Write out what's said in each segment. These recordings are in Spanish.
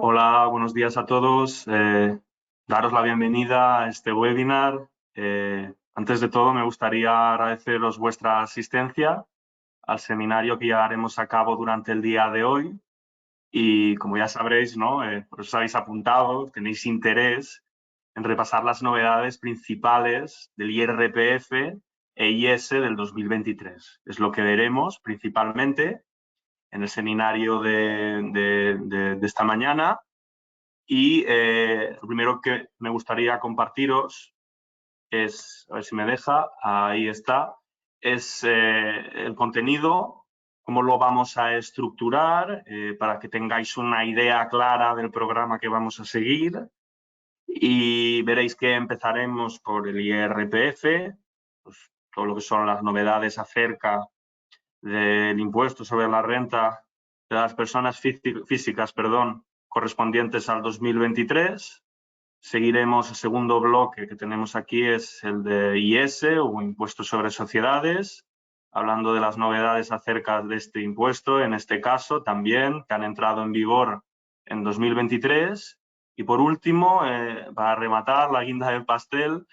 Hola, buenos días a todos. Daros la bienvenida a este webinar. Antes de todo, me gustaría agradeceros vuestra asistencia al seminario que llevaremos a cabo durante el día de hoy. Y como ya sabréis, ¿no? Por eso habéis apuntado, tenéis interés en repasar las novedades principales del IRPF e IS del 2023. Es lo que veremos principalmente en el seminario de esta mañana. Y lo primero que me gustaría compartiros es, a ver si me deja, ahí está, es el contenido, cómo lo vamos a estructurar para que tengáis una idea clara del programa que vamos a seguir. Y veréis que empezaremos por el IRPF, pues, todo lo que son las novedades acerca del impuesto sobre la renta de las personas físicas, correspondientes al 2023. Seguiremos el segundo bloque que tenemos aquí, es el de IS o Impuesto sobre Sociedades, hablando de las novedades acerca de este impuesto, en este caso también, que han entrado en vigor en 2023. Y por último, para rematar la guinda del pastel,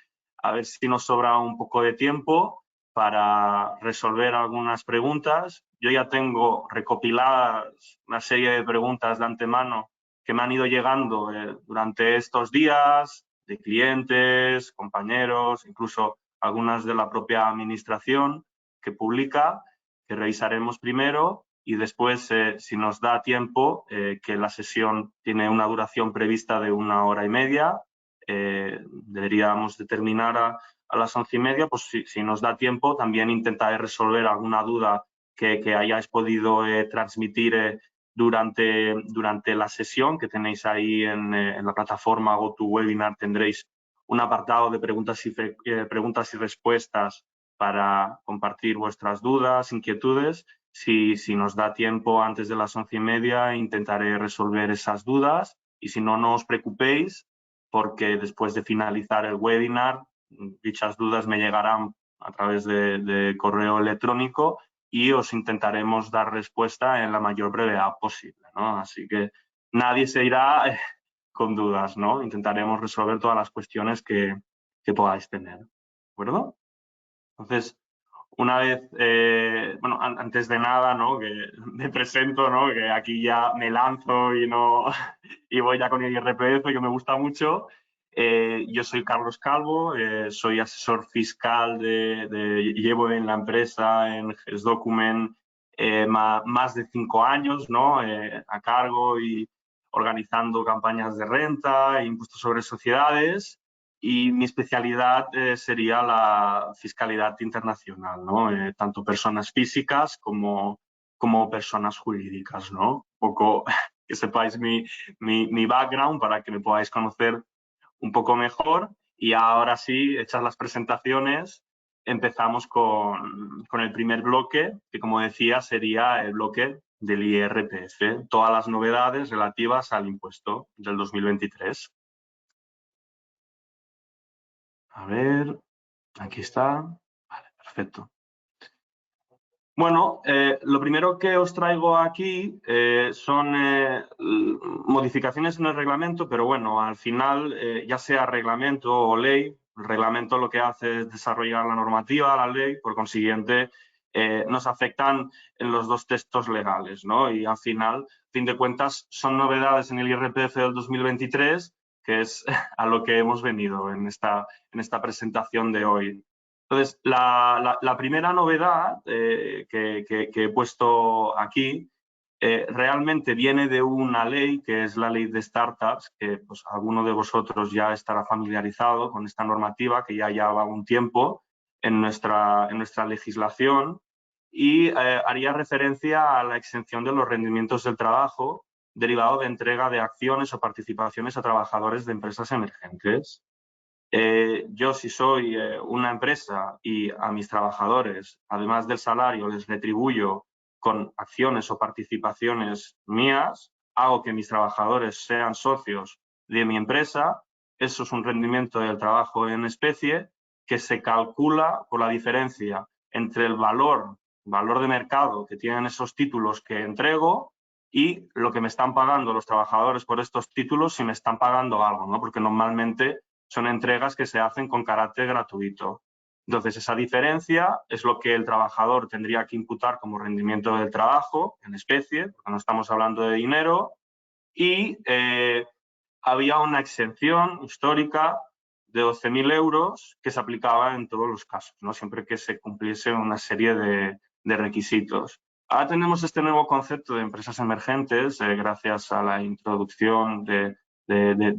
a ver si nos sobra un poco de tiempo para resolver algunas preguntas. Yo ya tengo recopiladas una serie de preguntas de antemano que me han ido llegando durante estos días, de clientes, compañeros, incluso algunas de la propia administración que publica, que revisaremos primero y después, si nos da tiempo, que la sesión tiene una duración prevista de 1 hora y media, deberíamos de terminar a las 11:30, pues si nos da tiempo también intentaré resolver alguna duda que hayáis podido transmitir durante la sesión que tenéis ahí en la plataforma GoToWebinar. Tendréis un apartado de preguntas y respuestas para compartir vuestras dudas, inquietudes. Si nos da tiempo antes de las 11:30, intentaré resolver esas dudas, y si no, no os preocupéis, porque después de finalizar el webinar, dichas dudas me llegarán a través de correo electrónico y os intentaremos dar respuesta en la mayor brevedad posible, ¿no? Así que nadie se irá con dudas, ¿no? Intentaremos resolver todas las cuestiones que podáis tener, ¿de acuerdo? Entonces, una vez, bueno, antes de nada, ¿no? Que me presento, ¿no? Que aquí ya me lanzo y no y voy ya con el IRPF, que me gusta mucho. Yo soy Carlos Calvo, soy asesor fiscal llevo en la empresa, en GESDocument, más de 5 años, ¿no? A cargo y organizando campañas de renta, impuestos sobre sociedades. Y mi especialidad sería la fiscalidad internacional, ¿no? Tanto personas físicas como personas jurídicas, ¿no? Un poco que sepáis mi background para que me podáis conocer un poco mejor. Y ahora sí, hechas las presentaciones, empezamos con el primer bloque, que como decía sería el bloque del IRPF, todas las novedades relativas al impuesto del 2023. A ver, aquí está. Vale, perfecto. Bueno, lo primero que os traigo aquí son modificaciones en el reglamento, pero bueno, al final, ya sea reglamento o ley, el reglamento lo que hace es desarrollar la normativa, la ley, por consiguiente, nos afectan en los dos textos legales, ¿no? Y al final, a fin de cuentas, son novedades en el IRPF del 2023, que es a lo que hemos venido en esta presentación de hoy. Entonces, la primera novedad que he puesto aquí realmente viene de una ley, que es la ley de startups, que pues, alguno de vosotros ya estará familiarizado con esta normativa, que ya lleva un tiempo en nuestra legislación, y haría referencia a la exención de los rendimientos del trabajo derivado de entrega de acciones o participaciones a trabajadores de empresas emergentes. Yo, si soy una empresa y a mis trabajadores, además del salario, les retribuyo con acciones o participaciones mías, hago que mis trabajadores sean socios de mi empresa, eso es un rendimiento del trabajo en especie que se calcula por la diferencia entre el valor de mercado que tienen esos títulos que entrego y lo que me están pagando los trabajadores por estos títulos, si me están pagando algo, ¿no? Porque normalmente son entregas que se hacen con carácter gratuito. Entonces, esa diferencia es lo que el trabajador tendría que imputar como rendimiento del trabajo en especie, porque no estamos hablando de dinero, y había una exención histórica de 12.000 euros que se aplicaba en todos los casos, ¿no? Siempre que se cumpliese una serie de requisitos. Ahora tenemos este nuevo concepto de empresas emergentes gracias a la introducción de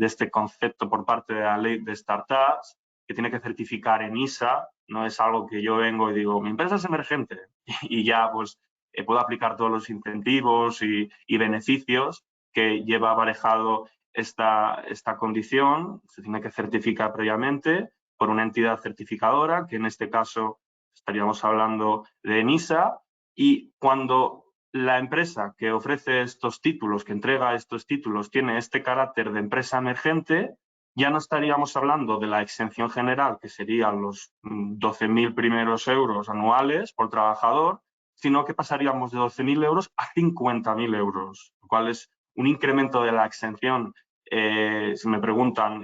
este concepto por parte de la ley de startups, que tiene que certificar en ISA. No es algo que yo vengo y digo, mi empresa es emergente y ya pues puedo aplicar todos los incentivos y beneficios que lleva aparejado esta condición. Se tiene que certificar previamente por una entidad certificadora, que en este caso estaríamos hablando de ENISA, y cuando la empresa que ofrece estos títulos, que entrega estos títulos, tiene este carácter de empresa emergente, ya no estaríamos hablando de la exención general, que serían los 12.000 primeros euros anuales por trabajador, sino que pasaríamos de 12.000 euros a 50.000 euros, lo cual es un incremento de la exención, si me preguntan,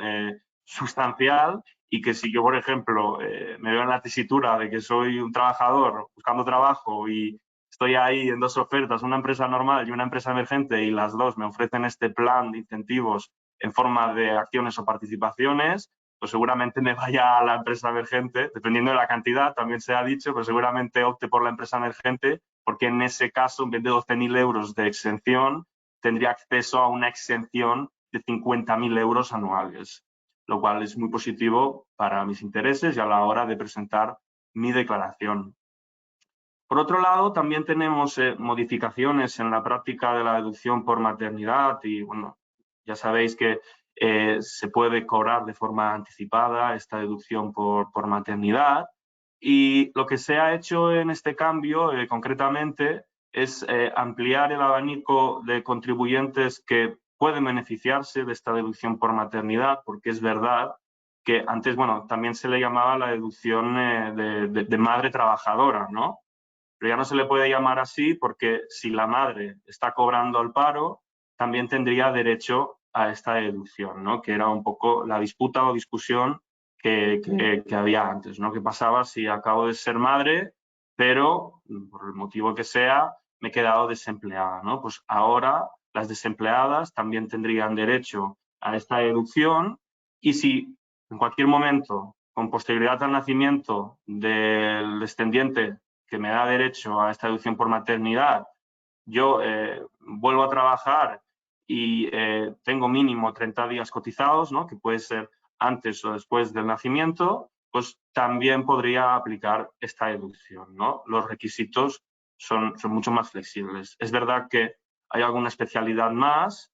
sustancial, y que si yo, por ejemplo, me veo en la tesitura de que soy un trabajador buscando trabajo y estoy ahí en dos ofertas, una empresa normal y una empresa emergente, y las dos me ofrecen este plan de incentivos en forma de acciones o participaciones, pues seguramente me vaya a la empresa emergente, dependiendo de la cantidad, también se ha dicho, pero seguramente opte por la empresa emergente, porque en ese caso, en vez de 12.000 euros de exención, tendría acceso a una exención de 50.000 euros anuales, lo cual es muy positivo para mis intereses y a la hora de presentar mi declaración. Por otro lado, también tenemos modificaciones en la práctica de la deducción por maternidad y, bueno, ya sabéis que se puede cobrar de forma anticipada esta deducción por maternidad, y lo que se ha hecho en este cambio concretamente es ampliar el abanico de contribuyentes que pueden beneficiarse de esta deducción por maternidad, porque es verdad que antes, bueno, también se le llamaba la deducción de madre trabajadora, ¿no? Pero ya no se le puede llamar así porque si la madre está cobrando el paro, también tendría derecho a esta deducción, ¿no? Que era un poco la disputa o discusión que había antes, ¿no? ¿Qué pasaba si acabo de ser madre, pero por el motivo que sea me he quedado desempleada, ¿no? Pues ahora las desempleadas también tendrían derecho a esta deducción, y si en cualquier momento, con posterioridad al nacimiento del descendiente que me da derecho a esta deducción por maternidad, yo vuelvo a trabajar y tengo mínimo 30 días cotizados, ¿no? Que puede ser antes o después del nacimiento, pues también podría aplicar esta deducción, ¿no? Los requisitos son mucho más flexibles. Es verdad que hay alguna especialidad más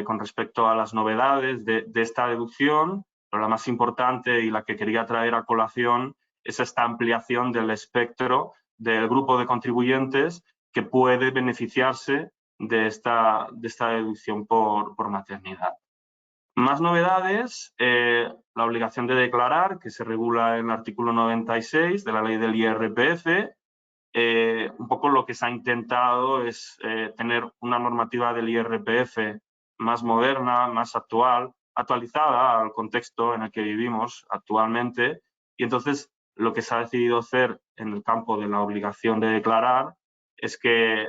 con respecto a las novedades de esta deducción, pero la más importante y la que quería traer a colación es esta ampliación del espectro del grupo de contribuyentes que puede beneficiarse de esta deducción por maternidad. Más novedades, la obligación de declarar, que se regula en el artículo 96 de la ley del IRPF. Un poco lo que se ha intentado es tener una normativa del IRPF más moderna, más actualizada al contexto en el que vivimos actualmente, y entonces lo que se ha decidido hacer en el campo de la obligación de declarar es que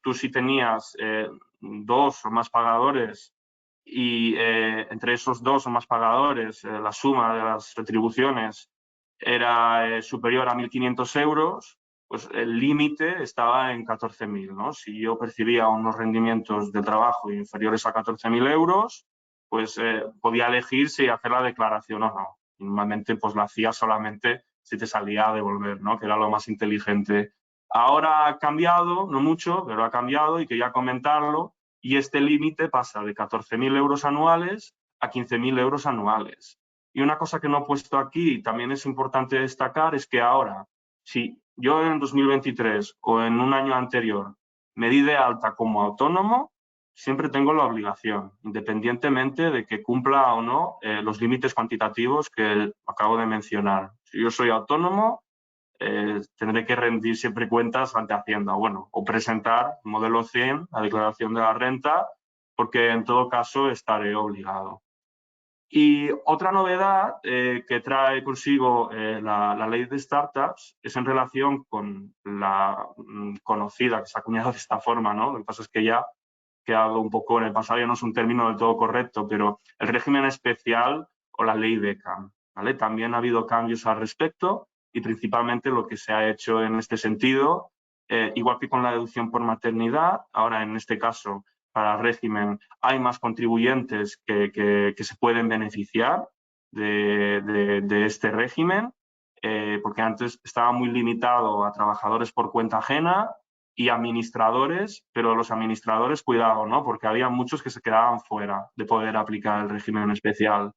tú, si tenías dos o más pagadores y entre esos dos o más pagadores la suma de las retribuciones era superior a 1.500 euros, pues el límite estaba en 14.000, ¿no? Si yo percibía unos rendimientos de trabajo inferiores a 14.000 euros, pues podía elegir si hacer la declaración o no. Normalmente pues la hacía solamente si te salía a devolver, ¿no? Que era lo más inteligente. Ahora ha cambiado, no mucho, pero ha cambiado y quería comentarlo, y este límite pasa de 14.000 euros anuales a 15.000 euros anuales. Y una cosa que no he puesto aquí y también es importante destacar es que ahora, si yo en 2023 o en un año anterior me di de alta como autónomo, siempre tengo la obligación, independientemente de que cumpla o no los límites cuantitativos que acabo de mencionar. Si yo soy autónomo, tendré que rendir siempre cuentas ante Hacienda. Bueno, o presentar modelo 100, la declaración de la renta, porque en todo caso estaré obligado. Y otra novedad que trae consigo la ley de startups es en relación con la conocida, que se ha acuñado de esta forma, ¿no? Lo que pasa es que ya ha quedado un poco en el pasado, ya no es un término del todo correcto, pero el régimen especial o la ley Beckham, ¿vale? También ha habido cambios al respecto y principalmente lo que se ha hecho en este sentido, igual que con la deducción por maternidad, ahora en este caso para el régimen hay más contribuyentes que se pueden beneficiar de este régimen, porque antes estaba muy limitado a trabajadores por cuenta ajena y administradores, pero los administradores, cuidado, ¿no? Porque había muchos que se quedaban fuera de poder aplicar el régimen especial.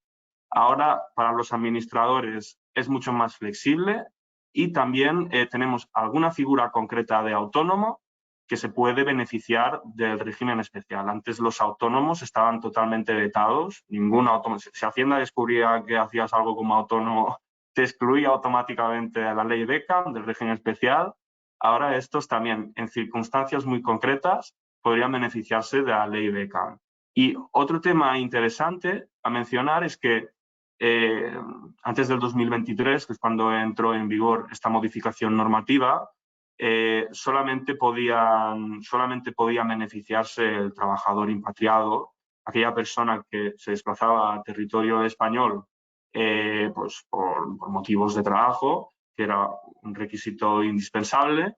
Ahora, para los administradores es mucho más flexible y también tenemos alguna figura concreta de autónomo que se puede beneficiar del régimen especial. Antes los autónomos estaban totalmente vetados. Ningún autónomo, si Hacienda descubría que hacías algo como autónomo, te excluía automáticamente de la ley Beckham, del régimen especial. Ahora estos también, en circunstancias muy concretas, podrían beneficiarse de la ley Beckham. Y otro tema interesante a mencionar es que antes del 2023, que es cuando entró en vigor esta modificación normativa, solamente podía beneficiarse el trabajador impatriado, aquella persona que se desplazaba a territorio español pues por motivos de trabajo, que era un requisito indispensable.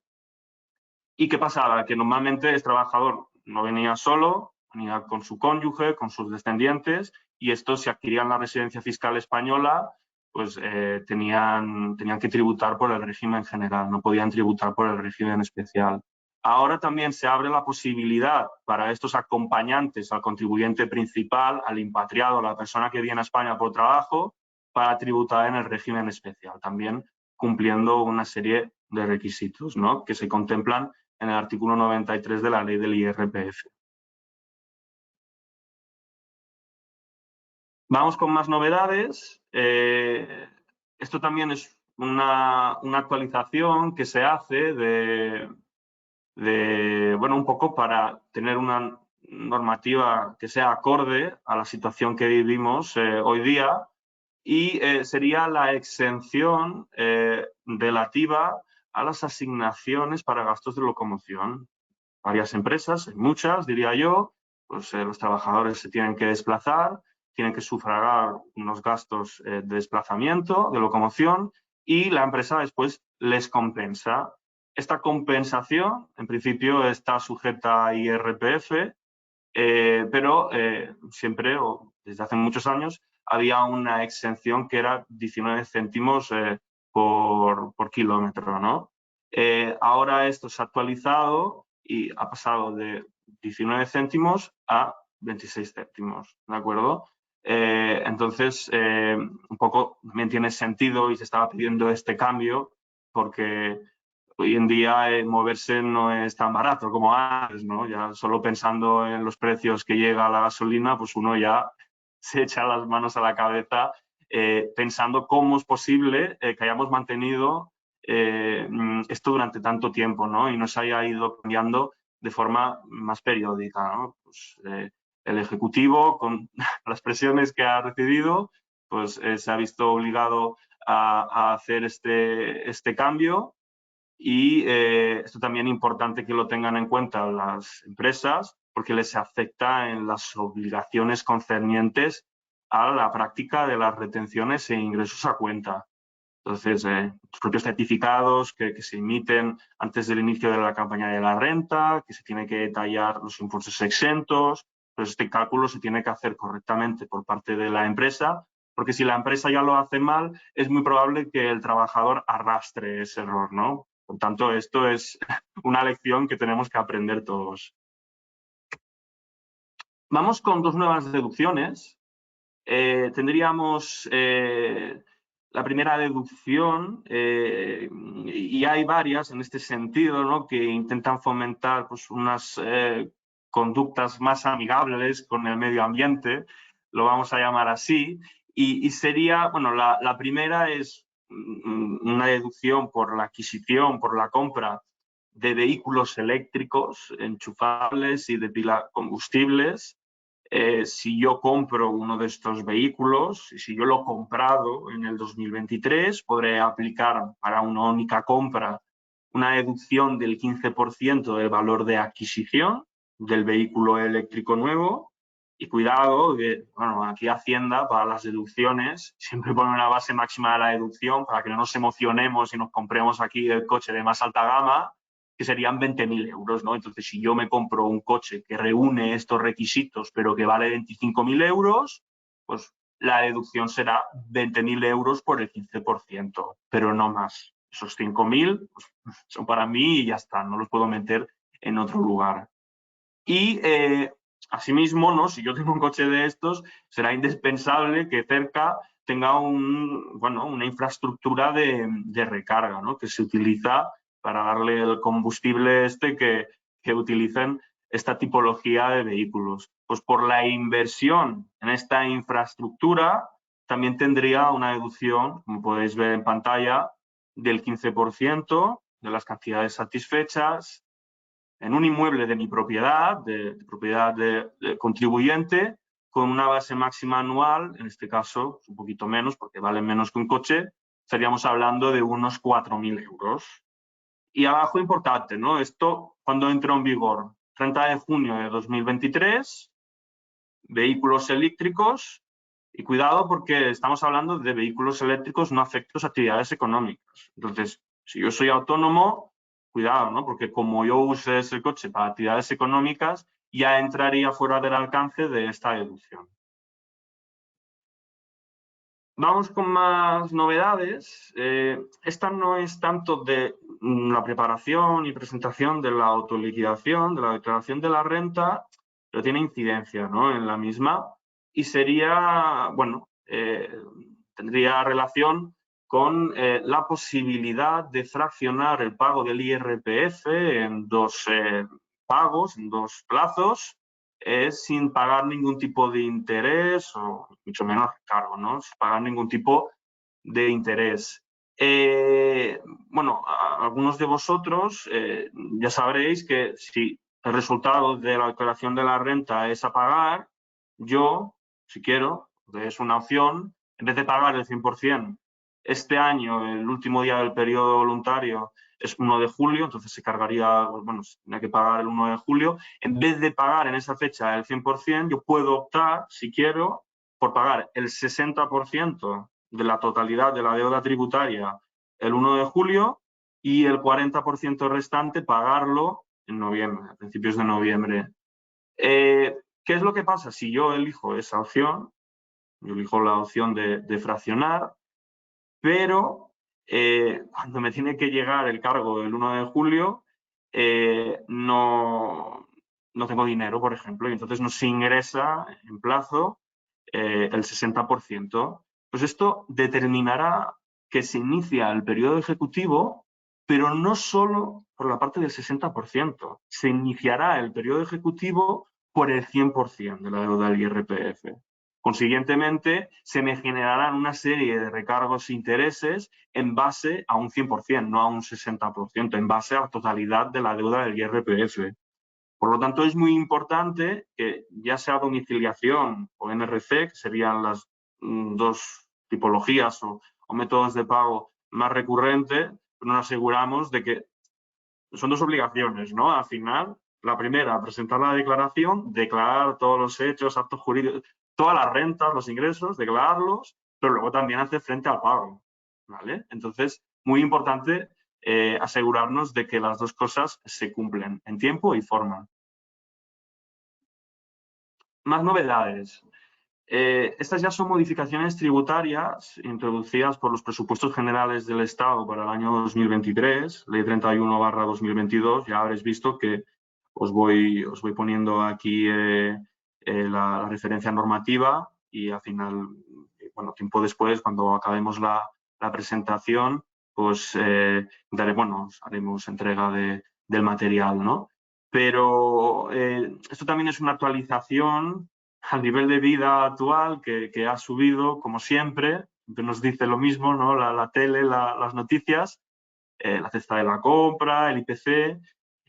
¿Y qué pasaba? Que normalmente el trabajador no venía solo, venía con su cónyuge, con sus descendientes, y estos, si adquirían la residencia fiscal española, pues tenían que tributar por el régimen general, no podían tributar por el régimen especial. Ahora también se abre la posibilidad para estos acompañantes al contribuyente principal, al impatriado, a la persona que viene a España por trabajo, para tributar en el régimen especial, también cumpliendo una serie de requisitos, ¿no?, que se contemplan en el artículo 93 de la ley del IRPF. Vamos con más novedades. Esto también es una actualización que se hace bueno, un poco para tener una normativa que sea acorde a la situación que vivimos hoy día, y sería la exención relativa a las asignaciones para gastos de locomoción. Varias empresas, muchas diría yo, pues los trabajadores se tienen que desplazar, tienen que sufragar unos gastos de desplazamiento, de locomoción, y la empresa después les compensa. Esta compensación, en principio, está sujeta a IRPF, pero siempre, o desde hace muchos años, había una exención que era 19 céntimos por kilómetro, ¿no? Ahora esto se ha actualizado y ha pasado de 19 céntimos a 26 céntimos, ¿de acuerdo? Entonces, un poco también tiene sentido y se estaba pidiendo este cambio porque hoy en día moverse no es tan barato como antes, ¿no? Ya solo pensando en los precios que llega la gasolina, pues uno ya se echa las manos a la cabeza pensando cómo es posible que hayamos mantenido esto durante tanto tiempo, ¿no? Y no se haya ido cambiando de forma más periódica, ¿no? Pues, el Ejecutivo, con las presiones que ha recibido, pues se ha visto obligado a hacer este cambio. Y esto también es importante que lo tengan en cuenta las empresas porque les afecta en las obligaciones concernientes a la práctica de las retenciones e ingresos a cuenta. Entonces, los propios certificados que se emiten antes del inicio de la campaña de la renta, que se tiene que detallar los impuestos exentos, pues este cálculo se tiene que hacer correctamente por parte de la empresa, porque si la empresa ya lo hace mal, es muy probable que el trabajador arrastre ese error, ¿no? Por tanto, esto es una lección que tenemos que aprender todos. Vamos con dos nuevas deducciones. Tendríamos la primera deducción, y hay varias en este sentido, ¿no?, que intentan fomentar pues, unas conductas más amigables con el medio ambiente, lo vamos a llamar así, y sería, bueno, la primera es una deducción por la adquisición, por la compra de vehículos eléctricos enchufables y de pila combustibles. Si yo compro uno de estos vehículos, si yo lo he comprado en el 2023, podré aplicar para una única compra una deducción del 15% del valor de adquisición del vehículo eléctrico nuevo. Y cuidado, que, bueno, aquí Hacienda para las deducciones siempre pone una base máxima de la deducción para que no nos emocionemos y nos compremos aquí el coche de más alta gama, que serían 20.000 euros, ¿no? Entonces, si yo me compro un coche que reúne estos requisitos, pero que vale 25.000 euros, pues la deducción será 20.000 euros por el 15%, pero no más. Esos 5.000 pues, son para mí y ya está, no los puedo meter en otro lugar. Y asimismo, ¿no? Si yo tengo un coche de estos, será indispensable que cerca tenga una infraestructura de recarga, ¿no? Que se utiliza para darle el combustible que utilicen esta tipología de vehículos. Pues por la inversión en esta infraestructura también tendría una deducción, como podéis ver en pantalla, del 15% de las cantidades satisfechas en un inmueble de mi propiedad, de propiedad de contribuyente, con una base máxima anual, en este caso un poquito menos porque vale menos que un coche, estaríamos hablando de unos 4.000 euros. Y abajo importante, ¿no? Esto cuando entró en vigor, 30 de junio de 2023, vehículos eléctricos, y cuidado porque estamos hablando de vehículos eléctricos no afectos a actividades económicas. Entonces, si yo soy autónomo, cuidado, ¿no? Porque como yo use ese coche para actividades económicas, ya entraría fuera del alcance de esta deducción. Vamos con más novedades. Esta no es tanto de la preparación y presentación de la autoliquidación, de la declaración de la renta, pero tiene incidencia, ¿no? En la misma y sería, bueno, tendría relación con la posibilidad de fraccionar el pago del IRPF en dos pagos, en dos plazos, sin pagar ningún tipo de interés o mucho menos recargo, ¿no? Sin pagar ningún tipo de interés. Bueno, algunos de vosotros ya sabréis que si el resultado de la declaración de la renta es a pagar, yo, si quiero, es una opción, en vez de pagar el 100% este año, el último día del periodo voluntario es 1 de julio, entonces se cargaría, bueno, se tiene que pagar el 1 de julio. En vez de pagar en esa fecha el 100%, yo puedo optar, si quiero, por pagar el 60% de la totalidad de la deuda tributaria el 1 de julio y el 40% restante pagarlo en noviembre, a principios de noviembre. ¿Qué es lo que pasa? Si yo elijo esa opción, yo elijo la opción de fraccionar, pero cuando me tiene que llegar el cargo el 1 de julio, no tengo dinero, por ejemplo, y entonces no se ingresa en plazo el 60%. Pues esto determinará que se inicia el periodo ejecutivo, pero no solo por la parte del 60%. Se iniciará el periodo ejecutivo por el 100% de la deuda del IRPF. Consiguientemente, se me generarán una serie de recargos e intereses en base a un 100%, no a un 60%, en base a la totalidad de la deuda del IRPF. Por lo tanto, es muy importante que ya sea domiciliación o NRC, que serían las dos tipologías o métodos de pago más recurrentes, nos aseguramos de que son dos obligaciones, ¿no? Al final, la primera, presentar la declaración, declarar todos los hechos, actos jurídicos, todas las rentas, los ingresos, declararlos, pero luego también hacer frente al pago, ¿vale? Entonces, muy importante asegurarnos de que las dos cosas se cumplen en tiempo y forma. Más novedades. Estas ya son modificaciones tributarias introducidas por los presupuestos generales del Estado para el año 2023, Ley 31/2022. Ya habréis visto que os voy poniendo aquí la referencia normativa y al final, bueno, tiempo después, cuando acabemos la presentación, pues haremos entrega del material, ¿no? Pero esto también es una actualización al nivel de vida actual que ha subido, como siempre, siempre nos dice lo mismo, ¿no? La tele, las noticias, la cesta de la compra, el IPC.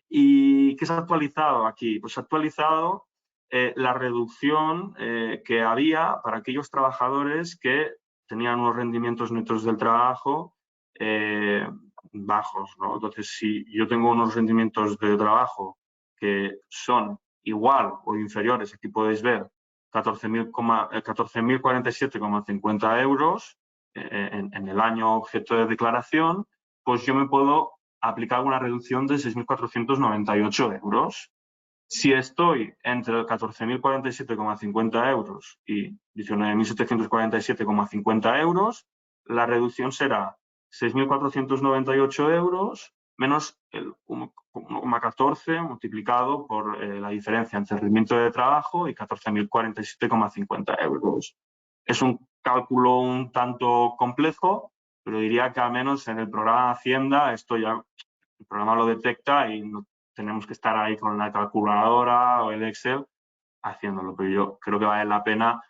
¿Y qué se ha actualizado aquí? Pues se ha actualizado la reducción que había para aquellos trabajadores que tenían unos rendimientos netos del trabajo bajos, ¿no? Entonces, si yo tengo unos rendimientos de trabajo que son igual o inferiores, aquí podéis ver 14.047,50 euros en el año objeto de declaración, pues yo me puedo aplicar una reducción de 6.498 euros. Si estoy entre 14.047,50 euros y 19.747,50 euros, la reducción será 6.498 euros menos el 1,14 multiplicado por la diferencia entre el rendimiento de trabajo y 14.047,50 euros. Es un cálculo un tanto complejo, pero diría que al menos en el programa de Hacienda esto ya el programa lo detecta y no tenemos que estar ahí con la calculadora o el Excel haciéndolo, pero yo creo que vale la pena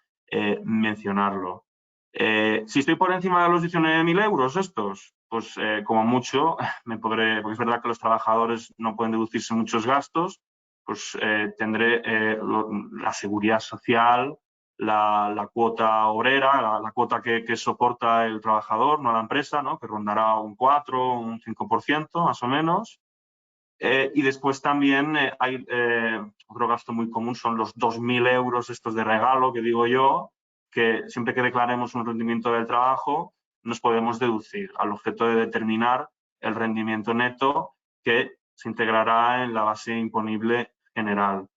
mencionarlo. Si estoy por encima de los 19.000 euros estos, pues como mucho me podré, porque es verdad que los trabajadores no pueden deducirse muchos gastos, pues tendré la seguridad social, la cuota obrera, la cuota que soporta el trabajador, no la empresa, ¿no? Que rondará un 4, un 5% más o menos. Y después también hay otro gasto muy común, son los 2.000 euros estos de regalo que digo yo, que siempre que declaremos un rendimiento del trabajo nos podemos deducir al objeto de determinar el rendimiento neto que se integrará en la base imponible general.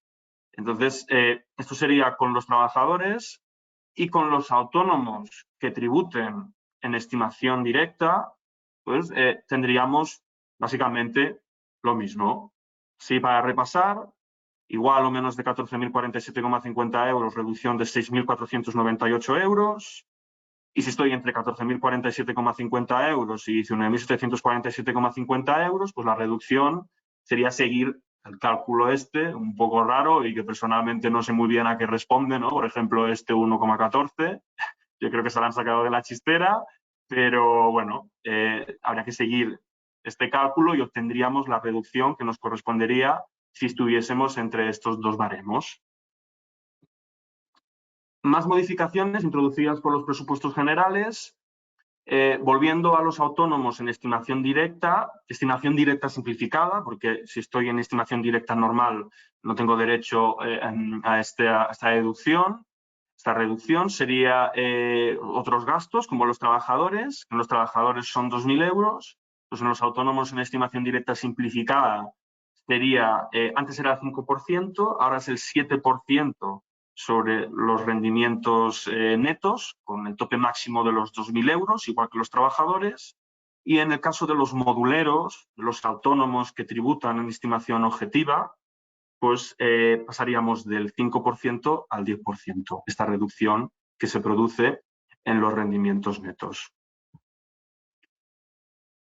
Entonces, esto sería con los trabajadores y con los autónomos que tributen en estimación directa, pues tendríamos básicamente lo mismo. Sí, para repasar, igual o menos de 14.047,50 euros, reducción de 6.498 euros. Y si estoy entre 14.047,50 euros y 19.747,50 euros, pues la reducción sería seguir el cálculo este, un poco raro y que personalmente no sé muy bien a qué responde, ¿no? Por ejemplo, este 1,14, yo creo que se lo han sacado de la chistera, pero bueno, habría que seguir este cálculo y obtendríamos la reducción que nos correspondería si estuviésemos entre estos dos baremos. Más modificaciones introducidas por los presupuestos generales. Volviendo a los autónomos en estimación directa simplificada, porque si estoy en estimación directa normal no tengo derecho a esta deducción. Esta reducción sería otros gastos como los trabajadores. En los trabajadores son 2.000 euros. Pues en los autónomos en estimación directa simplificada sería, antes era el 5%, ahora es el 7% sobre los rendimientos netos, con el tope máximo de los 2.000 euros, igual que los trabajadores. Y en el caso de los moduleros, los autónomos que tributan en estimación objetiva, pues pasaríamos del 5% al 10%, esta reducción que se produce en los rendimientos netos.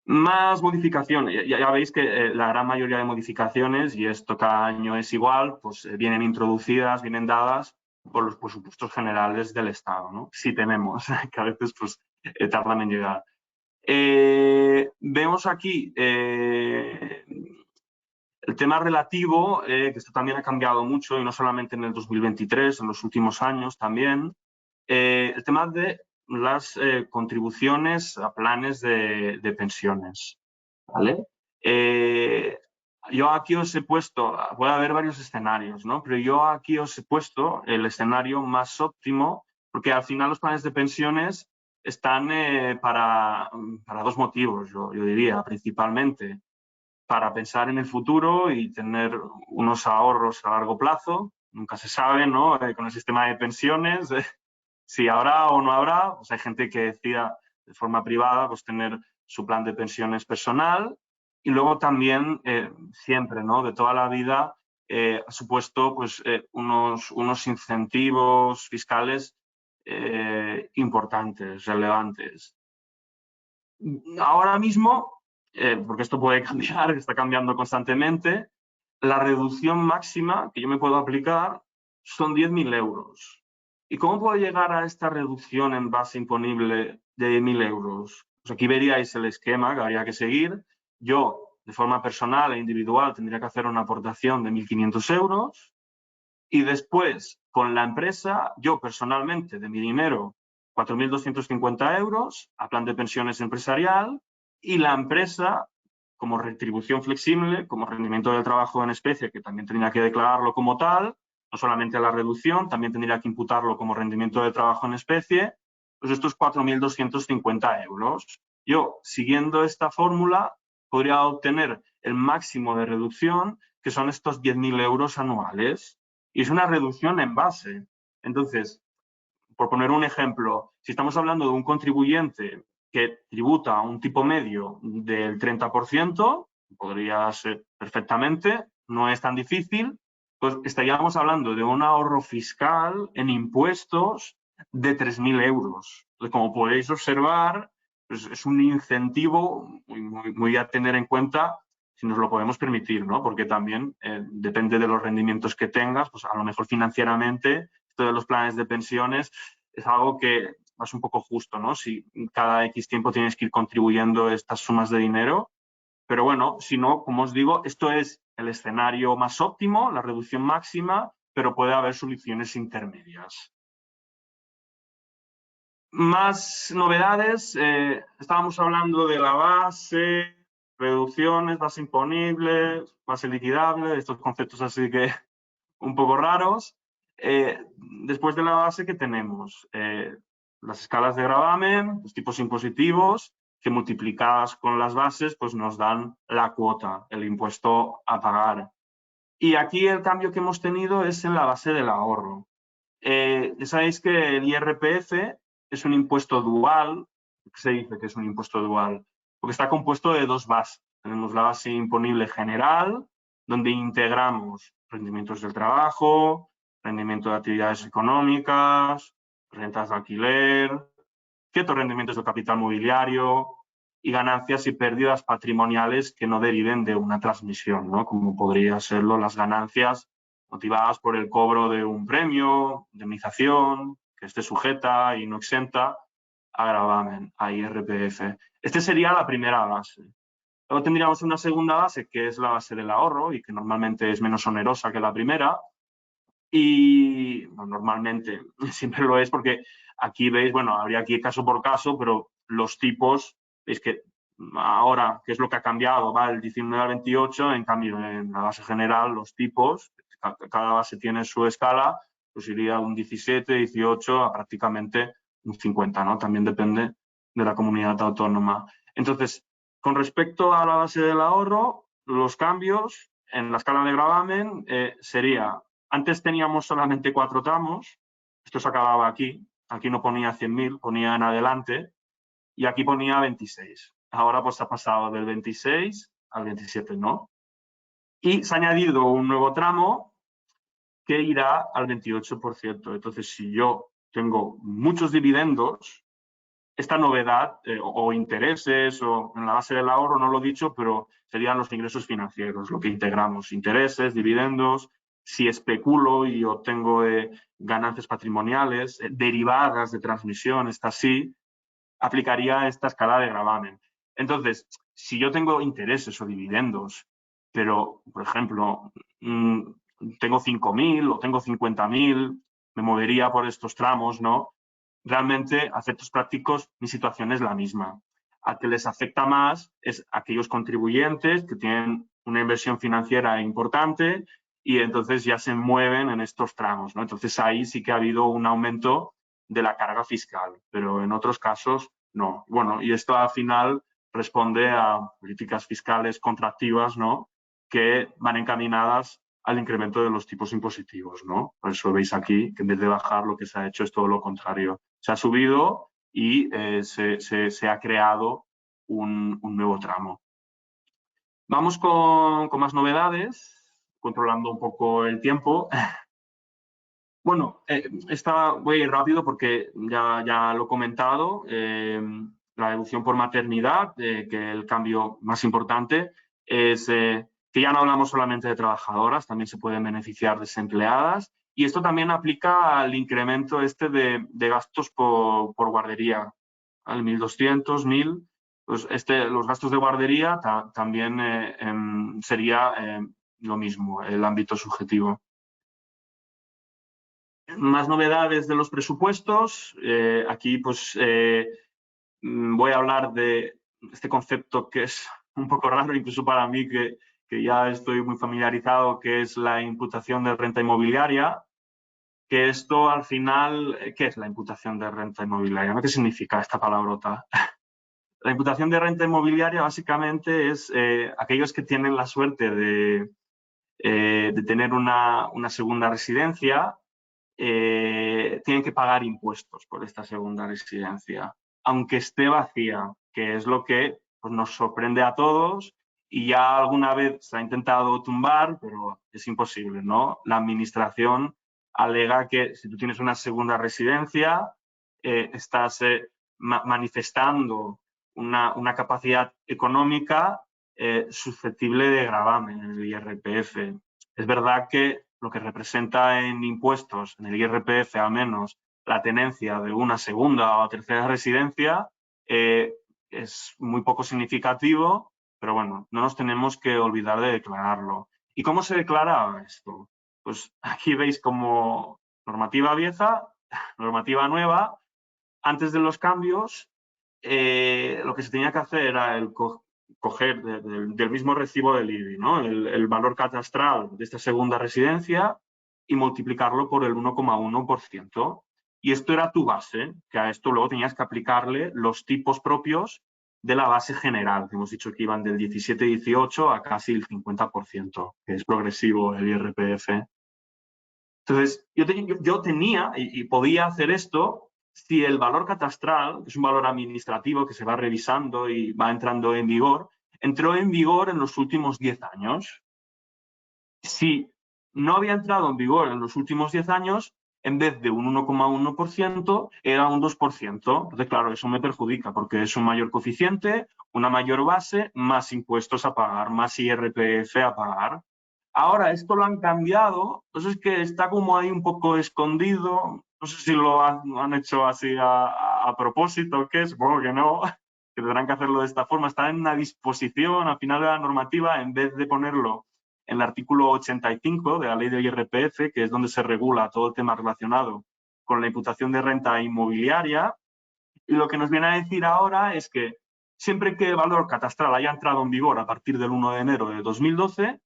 Más modificaciones. Ya veis que la gran mayoría de modificaciones, y esto cada año es igual, pues vienen introducidas, vienen dadas por los presupuestos generales del Estado, ¿no? Si tenemos, que a veces pues tardan en llegar. Vemos aquí el tema relativo, que esto también ha cambiado mucho, y no solamente en el 2023, en los últimos años también, el tema de las contribuciones a planes de pensiones. ¿Vale? Yo aquí os he puesto, puede haber varios escenarios, ¿no? Pero yo aquí os he puesto el escenario más óptimo, porque al final los planes de pensiones están para dos motivos, yo diría, principalmente para pensar en el futuro y tener unos ahorros a largo plazo. Nunca se sabe, ¿no? Con el sistema de pensiones, si habrá o no habrá, pues hay gente que decida de forma privada pues tener su plan de pensiones personal y luego también siempre, ¿no? De toda la vida ha supuesto pues unos incentivos fiscales importantes, relevantes. Ahora mismo, porque esto puede cambiar, está cambiando constantemente, la reducción máxima que yo me puedo aplicar son 10.000 euros. ¿Y cómo puedo llegar a esta reducción en base imponible de 10.000 euros. Pues aquí veríais el esquema que habría que seguir. Yo, de forma personal e individual, tendría que hacer una aportación de 1.500 euros y después, con la empresa, yo personalmente, de mi dinero, 4.250 euros a plan de pensiones empresarial y la empresa, como retribución flexible, como rendimiento del trabajo en especie, que también tendría que declararlo como tal, no solamente la reducción, también tendría que imputarlo como rendimiento de trabajo en especie, pues estos 4.250 euros. Yo, siguiendo esta fórmula, podría obtener el máximo de reducción, que son estos 10.000 euros anuales. Y es una reducción en base. Entonces, por poner un ejemplo, si estamos hablando de un contribuyente que tributa a un tipo medio del 30%, podría ser perfectamente, no es tan difícil, pues estaríamos hablando de un ahorro fiscal en impuestos de 3.000 euros. Entonces, como podéis observar, pues es un incentivo muy a tener en cuenta si nos lo podemos permitir, ¿no? Porque también depende de los rendimientos que tengas, pues a lo mejor financieramente, esto de los planes de pensiones es algo que es un poco justo, ¿no? Si cada X tiempo tienes que ir contribuyendo estas sumas de dinero. Pero bueno, si no, como os digo, esto es el escenario más óptimo, la reducción máxima, pero puede haber soluciones intermedias. Más novedades, estábamos hablando de la base, reducciones, base imponible, base liquidable, estos conceptos así que un poco raros. Después de la base, ¿qué tenemos? Las escalas de gravamen, los tipos impositivos, que multiplicadas con las bases, pues nos dan la cuota, el impuesto a pagar. Y aquí el cambio que hemos tenido es en la base del ahorro. Ya sabéis que el IRPF es un impuesto dual. ¿Qué se dice que es un impuesto dual? Porque está compuesto de dos bases. Tenemos la base imponible general, donde integramos rendimientos del trabajo, rendimiento de actividades económicas, rentas de alquiler, ciertos rendimientos del capital mobiliario y ganancias y pérdidas patrimoniales que no deriven de una transmisión, ¿no? Como podría serlo las ganancias motivadas por el cobro de un premio, indemnización, que esté sujeta y no exenta a gravamen, a IRPF. Esta sería la primera base. Luego tendríamos una segunda base, que es la base del ahorro y que normalmente es menos onerosa que la primera. Y bueno, normalmente siempre lo es porque aquí veis, bueno, habría que ir caso por caso, pero los tipos, veis que ahora, ¿qué es lo que ha cambiado? Va del 19 al 28, en cambio, en la base general, los tipos, cada base tiene su escala, pues iría un 17, 18 a prácticamente un 50, ¿no? También depende de la comunidad autónoma. Entonces, con respecto a la base del ahorro, los cambios en la escala de gravamen sería, antes teníamos solamente 4 tramos, esto se acababa aquí no ponía 100.000, ponía en adelante, y aquí ponía 26. Ahora pues ha pasado del 26 al 27, ¿no? Y se ha añadido un nuevo tramo que irá al 28%. Entonces, si yo tengo muchos dividendos, esta novedad o intereses o en la base del ahorro, no lo he dicho, pero serían los ingresos financieros, lo que integramos, intereses, dividendos, si especulo y obtengo ganancias patrimoniales derivadas de transmisión, esta sí, aplicaría esta escala de gravamen. Entonces, si yo tengo intereses o dividendos, pero, por ejemplo, tengo 5.000 o tengo 50.000, me movería por estos tramos, ¿no? Realmente, a efectos prácticos, mi situación es la misma. A que les afecta más es a aquellos contribuyentes que tienen una inversión financiera importante y entonces ya se mueven en estos tramos, ¿no? Entonces ahí sí que ha habido un aumento de la carga fiscal, pero en otros casos no. Bueno, y esto al final responde a políticas fiscales contractivas, ¿no? Que van encaminadas al incremento de los tipos impositivos, ¿no? Por eso veis aquí que en vez de bajar lo que se ha hecho es todo lo contrario. Se ha subido y se ha creado un nuevo tramo. Vamos con más novedades, controlando un poco el tiempo. Bueno, voy a ir rápido porque ya lo he comentado. La deducción por maternidad, que el cambio más importante es que ya no hablamos solamente de trabajadoras, también se pueden beneficiar desempleadas. Y esto también aplica al incremento de gastos por guardería. ¿vale? 1.200, 1.000, pues los gastos de guardería también sería lo mismo, el ámbito subjetivo. Más novedades de los presupuestos. Aquí pues voy a hablar de este concepto que es un poco raro, incluso para mí, que ya estoy muy familiarizado, que es la imputación de renta inmobiliaria. Que esto al final, ¿qué es la imputación de renta inmobiliaria? ¿Qué significa esta palabrota? La imputación de renta inmobiliaria básicamente es aquellos que tienen la suerte de tener una segunda residencia, tienen que pagar impuestos por esta segunda residencia, aunque esté vacía, que es lo que pues, nos sorprende a todos y ya alguna vez se ha intentado tumbar, pero es imposible, ¿no? La administración alega que si tú tienes una segunda residencia, estás manifestando una capacidad económica susceptible de gravamen en el IRPF. Es verdad que lo que representa en impuestos, en el IRPF al menos, la tenencia de una segunda o tercera residencia es muy poco significativo, pero bueno, no nos tenemos que olvidar de declararlo. ¿Y cómo se declara esto? Pues aquí veis como normativa vieja, normativa nueva. Antes de los cambios, lo que se tenía que hacer era coger del mismo recibo del IBI, ¿no? el valor catastral de esta segunda residencia y multiplicarlo por el 1,1%. Y esto era tu base, que a esto luego tenías que aplicarle los tipos propios de la base general, que hemos dicho que iban del 17-18 a casi el 50%, que es progresivo el IRPF. Entonces, yo tenía y podía hacer esto si el valor catastral, que es un valor administrativo que se va revisando y va entrando en vigor, entró en vigor en los últimos 10 años. Si no había entrado en vigor en los últimos 10 años, en vez de un 1,1%, era un 2%. Entonces, claro, eso me perjudica porque es un mayor coeficiente, una mayor base, más impuestos a pagar, más IRPF a pagar. Ahora esto lo han cambiado, entonces es que está como ahí un poco escondido. No sé si lo han hecho así a propósito o qué, supongo que no, que tendrán que hacerlo de esta forma. Está en una disposición al final de la normativa, en vez de ponerlo en el artículo 85 de la ley del IRPF, que es donde se regula todo el tema relacionado con la imputación de renta inmobiliaria. Y lo que nos viene a decir ahora es que siempre que el valor catastral haya entrado en vigor a partir del 1 de enero de 2012,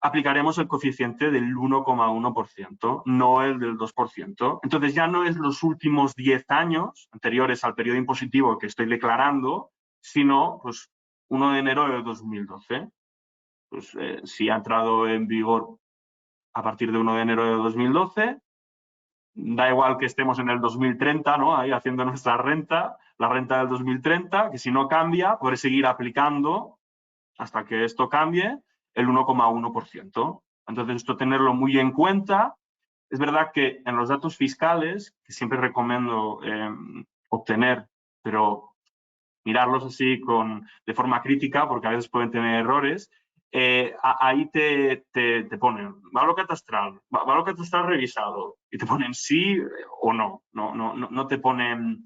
aplicaremos el coeficiente del 1,1%, no el del 2%. Entonces ya no es los últimos 10 años anteriores al periodo impositivo que estoy declarando, sino pues 1 de enero de 2012. Pues, si ha entrado en vigor a partir de 1 de enero de 2012, da igual que estemos en el 2030, ¿no? Ahí haciendo nuestra renta, la renta del 2030, que si no cambia, podré seguir aplicando hasta que esto cambie el 1,1%. Entonces, esto tenerlo muy en cuenta. Es verdad que en los datos fiscales, que siempre recomiendo obtener, pero mirarlos así de forma crítica, porque a veces pueden tener errores, ahí te ponen valor catastral revisado, y te ponen sí o no. No te ponen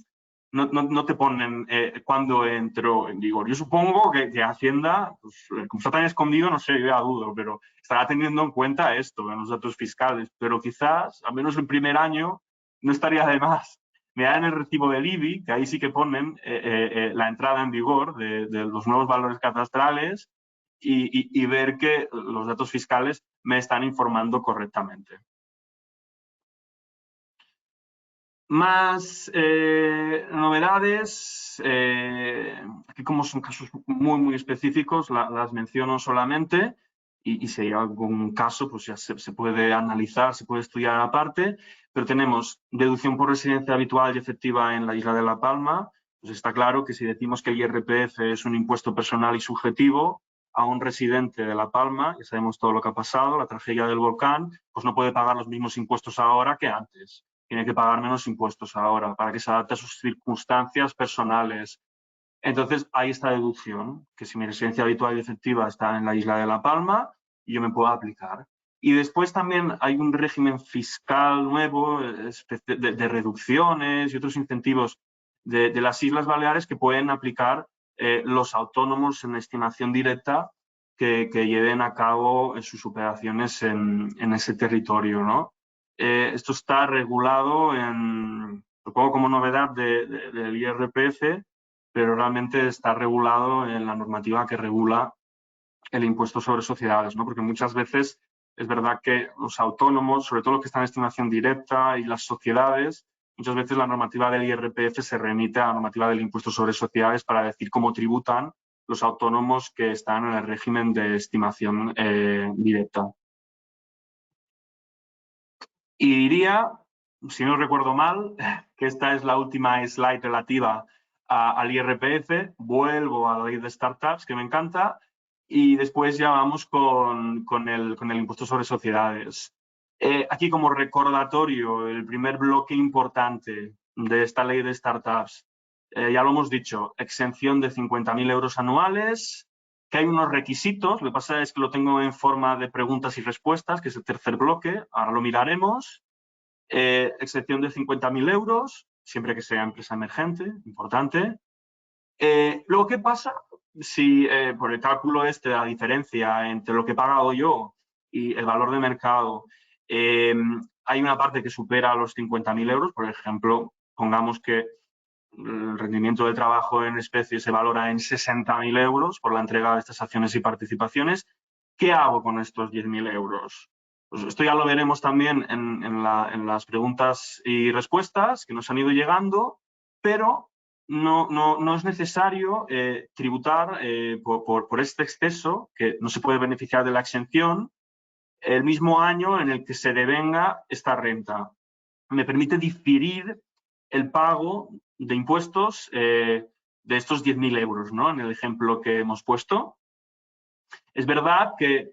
no te ponen cuándo entró en vigor. Yo supongo que Hacienda, pues, como está tan escondido, no sé, yo ya dudo, pero estará teniendo en cuenta esto en los datos fiscales. Pero quizás, al menos el primer año, no estaría de más mirar en el recibo del IBI, que ahí sí que ponen la entrada en vigor de los nuevos valores catastrales y ver que los datos fiscales me están informando correctamente. Más novedades, aquí como son casos muy específicos, las menciono solamente y si hay algún caso pues ya se puede analizar, se puede estudiar aparte, pero tenemos deducción por residencia habitual y efectiva en la isla de La Palma. Pues está claro que si decimos que el IRPF es un impuesto personal y subjetivo, a un residente de La Palma, ya sabemos todo lo que ha pasado, la tragedia del volcán, pues no puede pagar los mismos impuestos ahora que antes. Tiene que pagar menos impuestos ahora para que se adapte a sus circunstancias personales. Entonces, hay esta deducción, que si mi residencia habitual y efectiva está en la isla de La Palma, yo me puedo aplicar. Y después también hay un régimen fiscal nuevo de reducciones y otros incentivos de las Islas Baleares que pueden aplicar los autónomos en estimación directa que lleven a cabo sus operaciones en ese territorio, ¿no? Esto está regulado supongo como novedad del IRPF, pero realmente está regulado en la normativa que regula el impuesto sobre sociedades, ¿no? Porque muchas veces es verdad que los autónomos, sobre todo los que están en estimación directa y las sociedades, muchas veces la normativa del IRPF se remite a la normativa del impuesto sobre sociedades para decir cómo tributan los autónomos que están en el régimen de estimación directa. Y diría, si no recuerdo mal, que esta es la última slide relativa al IRPF. Vuelvo a la ley de startups, que me encanta, y después ya vamos con el impuesto sobre sociedades. Aquí como recordatorio, el primer bloque importante de esta ley de startups, ya lo hemos dicho, exención de 50.000 euros anuales, que hay unos requisitos, lo que pasa es que lo tengo en forma de preguntas y respuestas, que es el tercer bloque, ahora lo miraremos. Excepción de 50.000 euros, siempre que sea empresa emergente, importante. Luego, ¿qué pasa si por el cálculo la diferencia entre lo que he pagado yo y el valor de mercado, hay una parte que supera los 50.000 euros? Por ejemplo, pongamos que el rendimiento del trabajo en especie se valora en 60.000 euros por la entrega de estas acciones y participaciones. ¿Qué hago con estos 10.000 euros? Pues esto ya lo veremos también en las preguntas y respuestas que nos han ido llegando, pero no es necesario tributar por este exceso, que no se puede beneficiar de la exención, el mismo año en el que se devenga esta renta. Me permite diferir el pago de impuestos de estos 10.000 euros, ¿no? En el ejemplo que hemos puesto. Es verdad que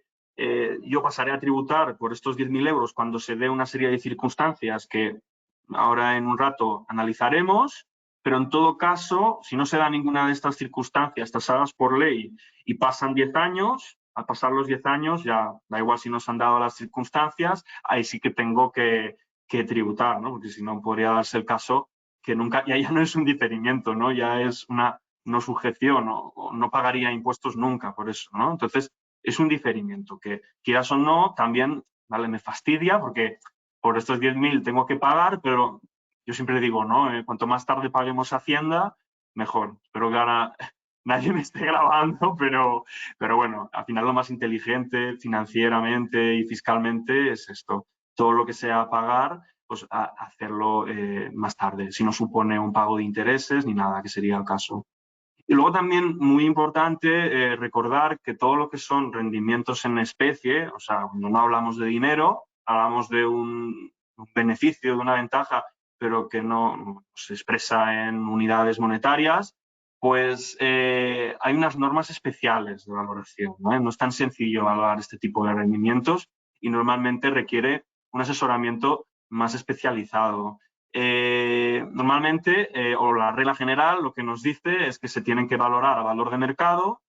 yo pasaré a tributar por estos 10.000 euros cuando se dé una serie de circunstancias que ahora en un rato analizaremos, pero en todo caso, si no se da ninguna de estas circunstancias tasadas por ley y pasan 10 años, al pasar los 10 años, ya da igual si nos han dado las circunstancias, ahí sí que tengo que tributar, ¿no? Porque si no podría darse el caso que nunca, ya no es un diferimiento, ¿no? Ya es una no sujeción o no pagaría impuestos nunca por eso, ¿no? Entonces, es un diferimiento que, quieras o no, también, ¿vale? Me fastidia porque por estos 10.000 tengo que pagar, pero yo siempre digo, ¿no? Cuanto más tarde paguemos Hacienda, mejor. Espero que ahora nadie me esté grabando, pero bueno, al final lo más inteligente financieramente y fiscalmente es esto. Todo lo que sea pagar, pues hacerlo más tarde, si no supone un pago de intereses ni nada, que sería el caso. Y luego también muy importante recordar que todo lo que son rendimientos en especie, o sea, cuando no hablamos de dinero, hablamos de un beneficio, de una ventaja, pero que no se expresa en unidades monetarias, pues hay unas normas especiales de valoración, ¿no? No es tan sencillo valorar este tipo de rendimientos y normalmente requiere un asesoramiento más especializado. Normalmente, o la regla general, lo que nos dice es que se tienen que valorar a valor de mercado,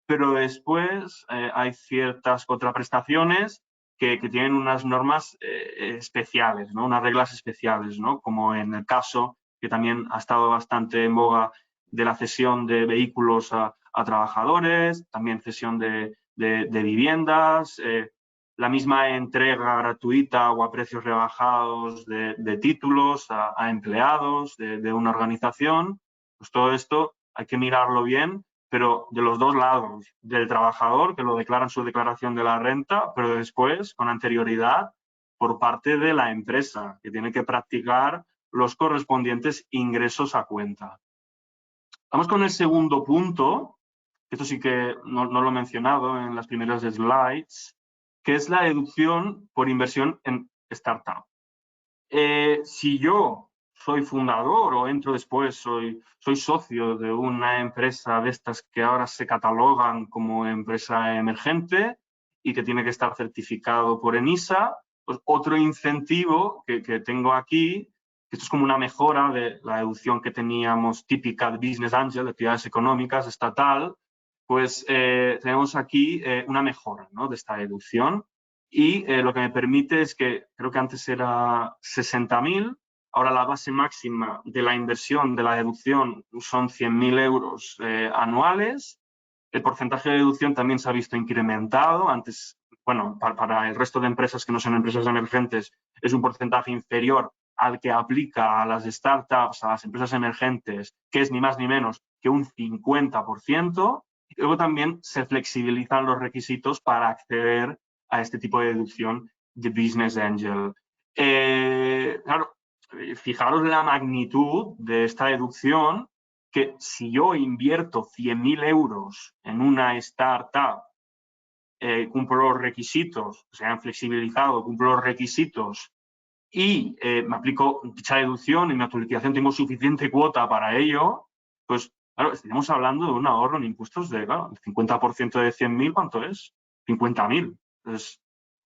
pero después hay ciertas contraprestaciones que tienen unas normas especiales, ¿no? Unas reglas especiales, ¿no? Como en el caso que también ha estado bastante en boga de la cesión de vehículos a trabajadores, también cesión de viviendas, la misma entrega gratuita o a precios rebajados de títulos a empleados de una organización. Pues todo esto hay que mirarlo bien, pero de los dos lados, del trabajador, que lo declara en su declaración de la renta, pero después, con anterioridad, por parte de la empresa, que tiene que practicar los correspondientes ingresos a cuenta. Vamos con el segundo punto, que esto sí que no lo he mencionado en las primeras slides, que es la deducción por inversión en startup. Si yo soy fundador o entro después, soy socio de una empresa de estas que ahora se catalogan como empresa emergente y que tiene que estar certificado por ENISA, pues otro incentivo que tengo aquí, que esto es como una mejora de la deducción que teníamos típica de Business Angel, de actividades económicas, estatal, pues tenemos aquí una mejora, ¿no?, de esta deducción. Y lo que me permite es que, creo que antes era 60.000, Ahora la base máxima de la inversión, de la deducción, son 100.000 euros anuales. El porcentaje de deducción también se ha visto incrementado. Antes, bueno, para el resto de empresas que no son empresas emergentes, es un porcentaje inferior al que aplica a las startups, a las empresas emergentes, que es ni más ni menos que un 50%. Y luego también se flexibilizan los requisitos para acceder a este tipo de deducción de Business Angel. Claro, fijaros la magnitud de esta deducción, que si yo invierto 100.000 euros en una startup, cumplo los requisitos, se han flexibilizado, cumplo los requisitos y me aplico dicha deducción y mi autorización tengo suficiente cuota para ello, pues claro, estaríamos hablando de un ahorro en impuestos de, claro, el 50% de 100.000, ¿cuánto es? 50.000. Es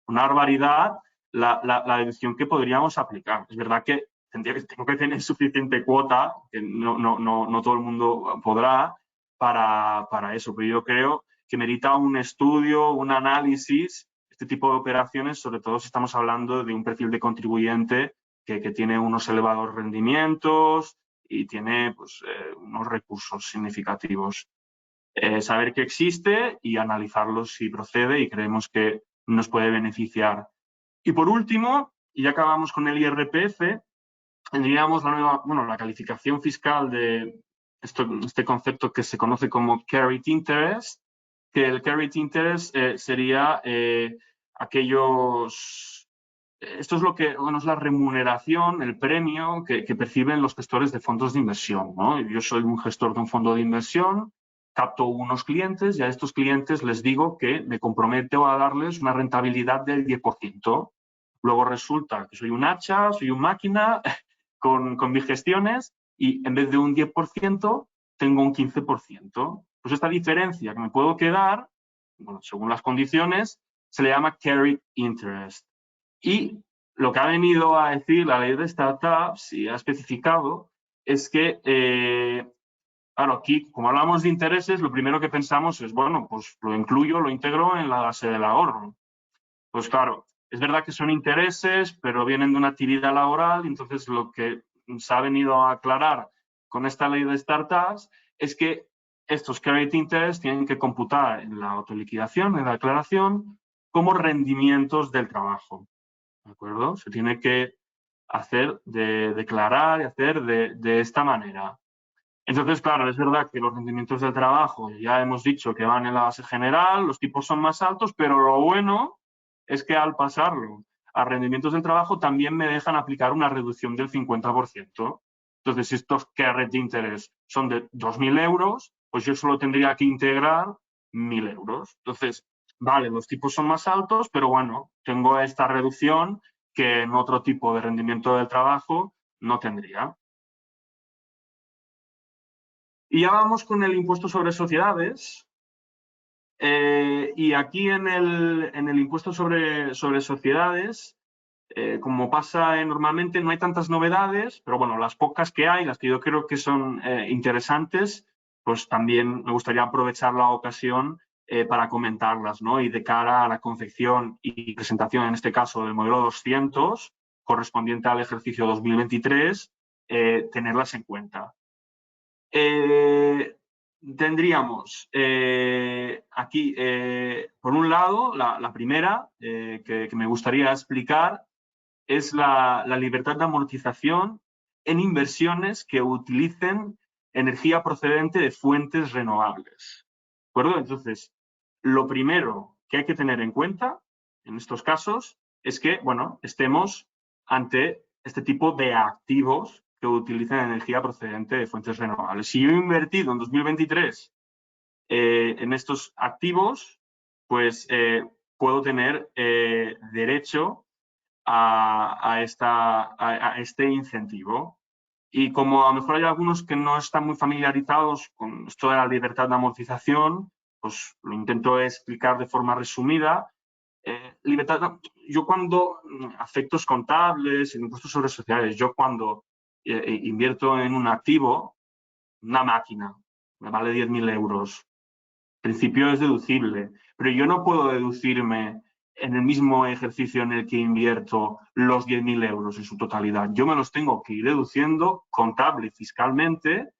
una barbaridad la deducción que podríamos aplicar. Es verdad que tengo que tener suficiente cuota, que no todo el mundo podrá, para eso, pero yo creo que merita un estudio, un análisis, este tipo de operaciones, sobre todo si estamos hablando de un perfil de contribuyente que tiene unos elevados rendimientos y tiene pues, unos recursos significativos. Saber que existe y analizarlo si procede y creemos que nos puede beneficiar. Y por último, y ya acabamos con el IRPF, tendríamos la calificación fiscal de este concepto que se conoce como carried interest, que el carried interest sería aquellos... Esto es lo que, bueno, es la remuneración, el premio que perciben los gestores de fondos de inversión, ¿no? Yo soy un gestor de un fondo de inversión, capto unos clientes y a estos clientes les digo que me comprometo a darles una rentabilidad del 10%. Luego resulta que soy un hacha, soy un máquina con mis gestiones y en vez de un 10% tengo un 15%. Pues esta diferencia que me puedo quedar, bueno, según las condiciones, se le llama carried interest. Y lo que ha venido a decir la ley de startups y ha especificado es que, claro, aquí, como hablamos de intereses, lo primero que pensamos es, bueno, pues lo incluyo, lo integro en la base del ahorro. Pues claro, es verdad que son intereses, pero vienen de una actividad laboral, y entonces lo que se ha venido a aclarar con esta ley de startups es que estos carried interest tienen que computar en la autoliquidación, en la declaración, como rendimientos del trabajo. ¿De acuerdo? Se tiene que hacer declarar y hacer de esta manera. Entonces, claro, es verdad que los rendimientos del trabajo ya hemos dicho que van en la base general, los tipos son más altos, pero lo bueno es que al pasarlo a rendimientos del trabajo también me dejan aplicar una reducción del 50%. Entonces, si estos carried interest son de 2.000 euros, pues yo solo tendría que integrar 1.000 euros. Entonces, vale, los tipos son más altos, pero bueno, tengo esta reducción que en otro tipo de rendimiento del trabajo no tendría. Y ya vamos con el impuesto sobre sociedades. Y aquí en el impuesto sobre sociedades, como pasa normalmente, no hay tantas novedades, pero bueno, las pocas que hay, las que yo creo que son interesantes, pues también me gustaría aprovechar la ocasión para comentarlas, ¿no? Y de cara a la confección y presentación, en este caso, del modelo 200, correspondiente al ejercicio 2023, tenerlas en cuenta. Tendríamos aquí, por un lado, la primera que me gustaría explicar es la libertad de amortización en inversiones que utilicen energía procedente de fuentes renovables. ¿De acuerdo? Entonces, lo primero que hay que tener en cuenta en estos casos es que, bueno, estemos ante este tipo de activos que utilizan energía procedente de fuentes renovables. Si yo he invertido en 2023 en estos activos, pues puedo tener derecho a este incentivo. Y como a lo mejor hay algunos que no están muy familiarizados con esto de la libertad de amortización, pues lo intento explicar de forma resumida. Yo cuando, a efectos contables, en impuestos sobre sociedades, yo cuando invierto en un activo, una máquina, me vale 10.000 euros, en principio es deducible, pero yo no puedo deducirme en el mismo ejercicio en el que invierto los 10.000 euros en su totalidad. Yo me los tengo que ir deduciendo contable y fiscalmente,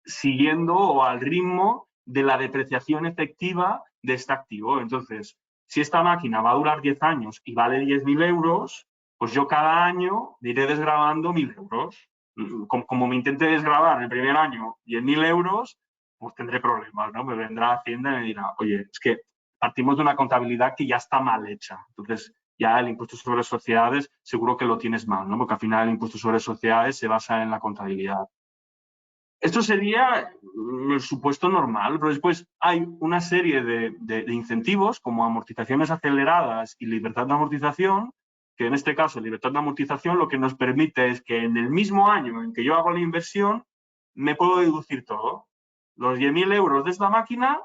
siguiendo o al ritmo de la depreciación efectiva de este activo. Entonces, si esta máquina va a durar 10 años y vale 10.000 euros, pues yo cada año me iré desgravando 1.000 euros. Como me intente desgravar en el primer año 10.000 euros, pues tendré problemas, ¿no? Me vendrá Hacienda y me dirá, oye, es que partimos de una contabilidad que ya está mal hecha. Entonces, ya el impuesto sobre sociedades seguro que lo tienes mal, ¿no? Porque al final el impuesto sobre sociedades se basa en la contabilidad. Esto sería el supuesto normal, pero después hay una serie de incentivos como amortizaciones aceleradas y libertad de amortización, que en este caso libertad de amortización lo que nos permite es que en el mismo año en que yo hago la inversión me puedo deducir todo. Los 10.000 euros de esta máquina,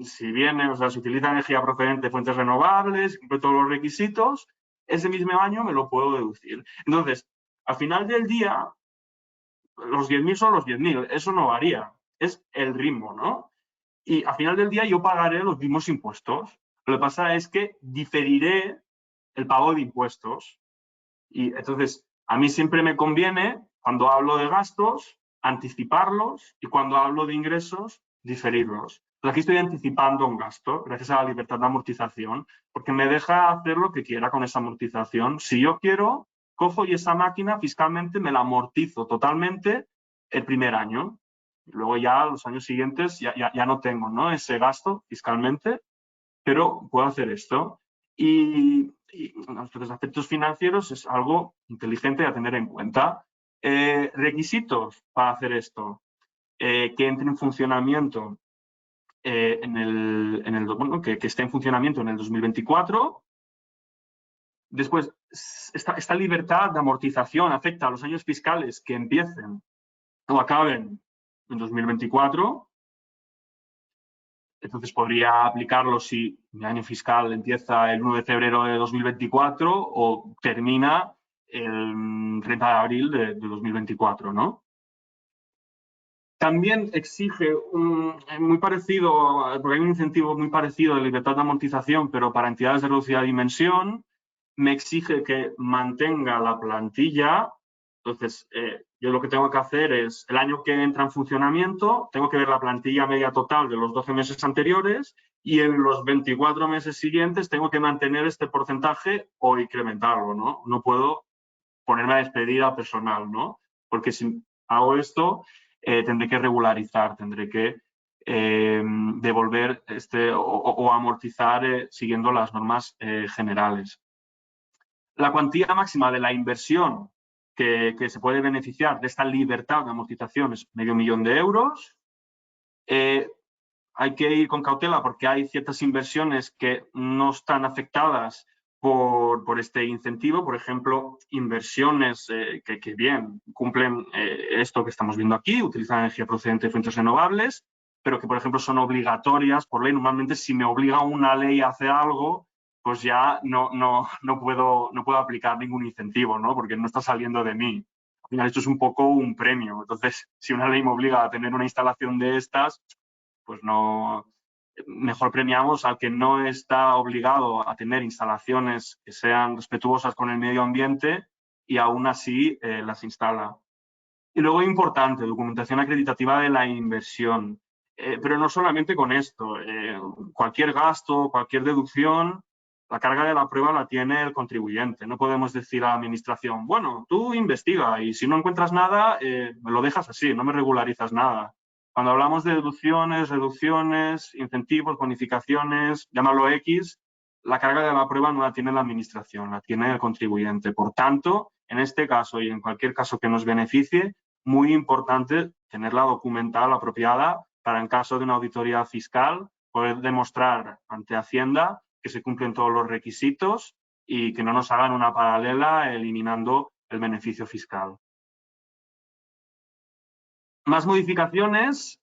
si viene, o sea, se utiliza energía procedente de fuentes renovables, cumple todos los requisitos, ese mismo año me lo puedo deducir. Entonces, al final del día, los 10.000 son los 10.000, eso no varía, es el ritmo, ¿no? Y al final del día yo pagaré los mismos impuestos. Lo que pasa es que diferiré el pago de impuestos. Y entonces, a mí siempre me conviene, cuando hablo de gastos, anticiparlos y cuando hablo de ingresos, diferirlos. Pues aquí estoy anticipando un gasto gracias a la libertad de amortización, porque me deja hacer lo que quiera con esa amortización. Si yo quiero, cojo y esa máquina fiscalmente me la amortizo totalmente el primer año. Luego ya los años siguientes ya no tengo, ¿no?, ese gasto fiscalmente, pero puedo hacer esto. Y los aspectos financieros es algo inteligente a tener en cuenta. Requisitos para hacer esto. Que entre en funcionamiento bueno, que esté en funcionamiento en el 2024. Después, esta libertad de amortización afecta a los años fiscales que empiecen o acaben en 2024. Entonces podría aplicarlo si mi año fiscal empieza el 1 de febrero de 2024 o termina el 30 de abril de 2024, ¿no? También exige muy parecido, porque hay un incentivo muy parecido de libertad de amortización, pero para entidades de reducida dimensión, me exige que mantenga la plantilla. Entonces, yo lo que tengo que hacer es, el año que entra en funcionamiento, tengo que ver la plantilla media total de los 12 meses anteriores y en los 24 meses siguientes tengo que mantener este porcentaje o incrementarlo, ¿no? No puedo ponerme a despedir a personal, ¿no? Porque si hago esto, tendré que regularizar, tendré que devolver o amortizar siguiendo las normas generales. La cuantía máxima de la inversión que se puede beneficiar de esta libertad de amortización es €500.000. Hay que ir con cautela porque hay ciertas inversiones que no están afectadas por este incentivo. Por ejemplo, inversiones que bien cumplen esto que estamos viendo aquí, utilizan energía procedente de fuentes renovables, pero que, por ejemplo, son obligatorias por ley. Normalmente, si me obliga una ley a hacer algo, pues ya no puedo aplicar ningún incentivo, ¿no? Porque no está saliendo de mí. Al final, esto es un poco un premio. Entonces, si una ley me obliga a tener una instalación de estas, pues no, mejor premiamos al que no está obligado a tener instalaciones que sean respetuosas con el medio ambiente y aún así las instala. Y luego, importante, documentación acreditativa de la inversión. Pero no solamente con esto. Cualquier gasto, cualquier deducción, la carga de la prueba la tiene el contribuyente. No podemos decir a la administración, bueno, tú investiga y si no encuentras nada, me lo dejas así, no me regularizas nada. Cuando hablamos de deducciones, reducciones, incentivos, bonificaciones, llámalo X, la carga de la prueba no la tiene la administración, la tiene el contribuyente. Por tanto, en este caso y en cualquier caso que nos beneficie, muy importante tenerla documental apropiada para, en caso de una auditoría fiscal, poder demostrar ante Hacienda que se cumplen todos los requisitos y que no nos hagan una paralela eliminando el beneficio fiscal. Más modificaciones,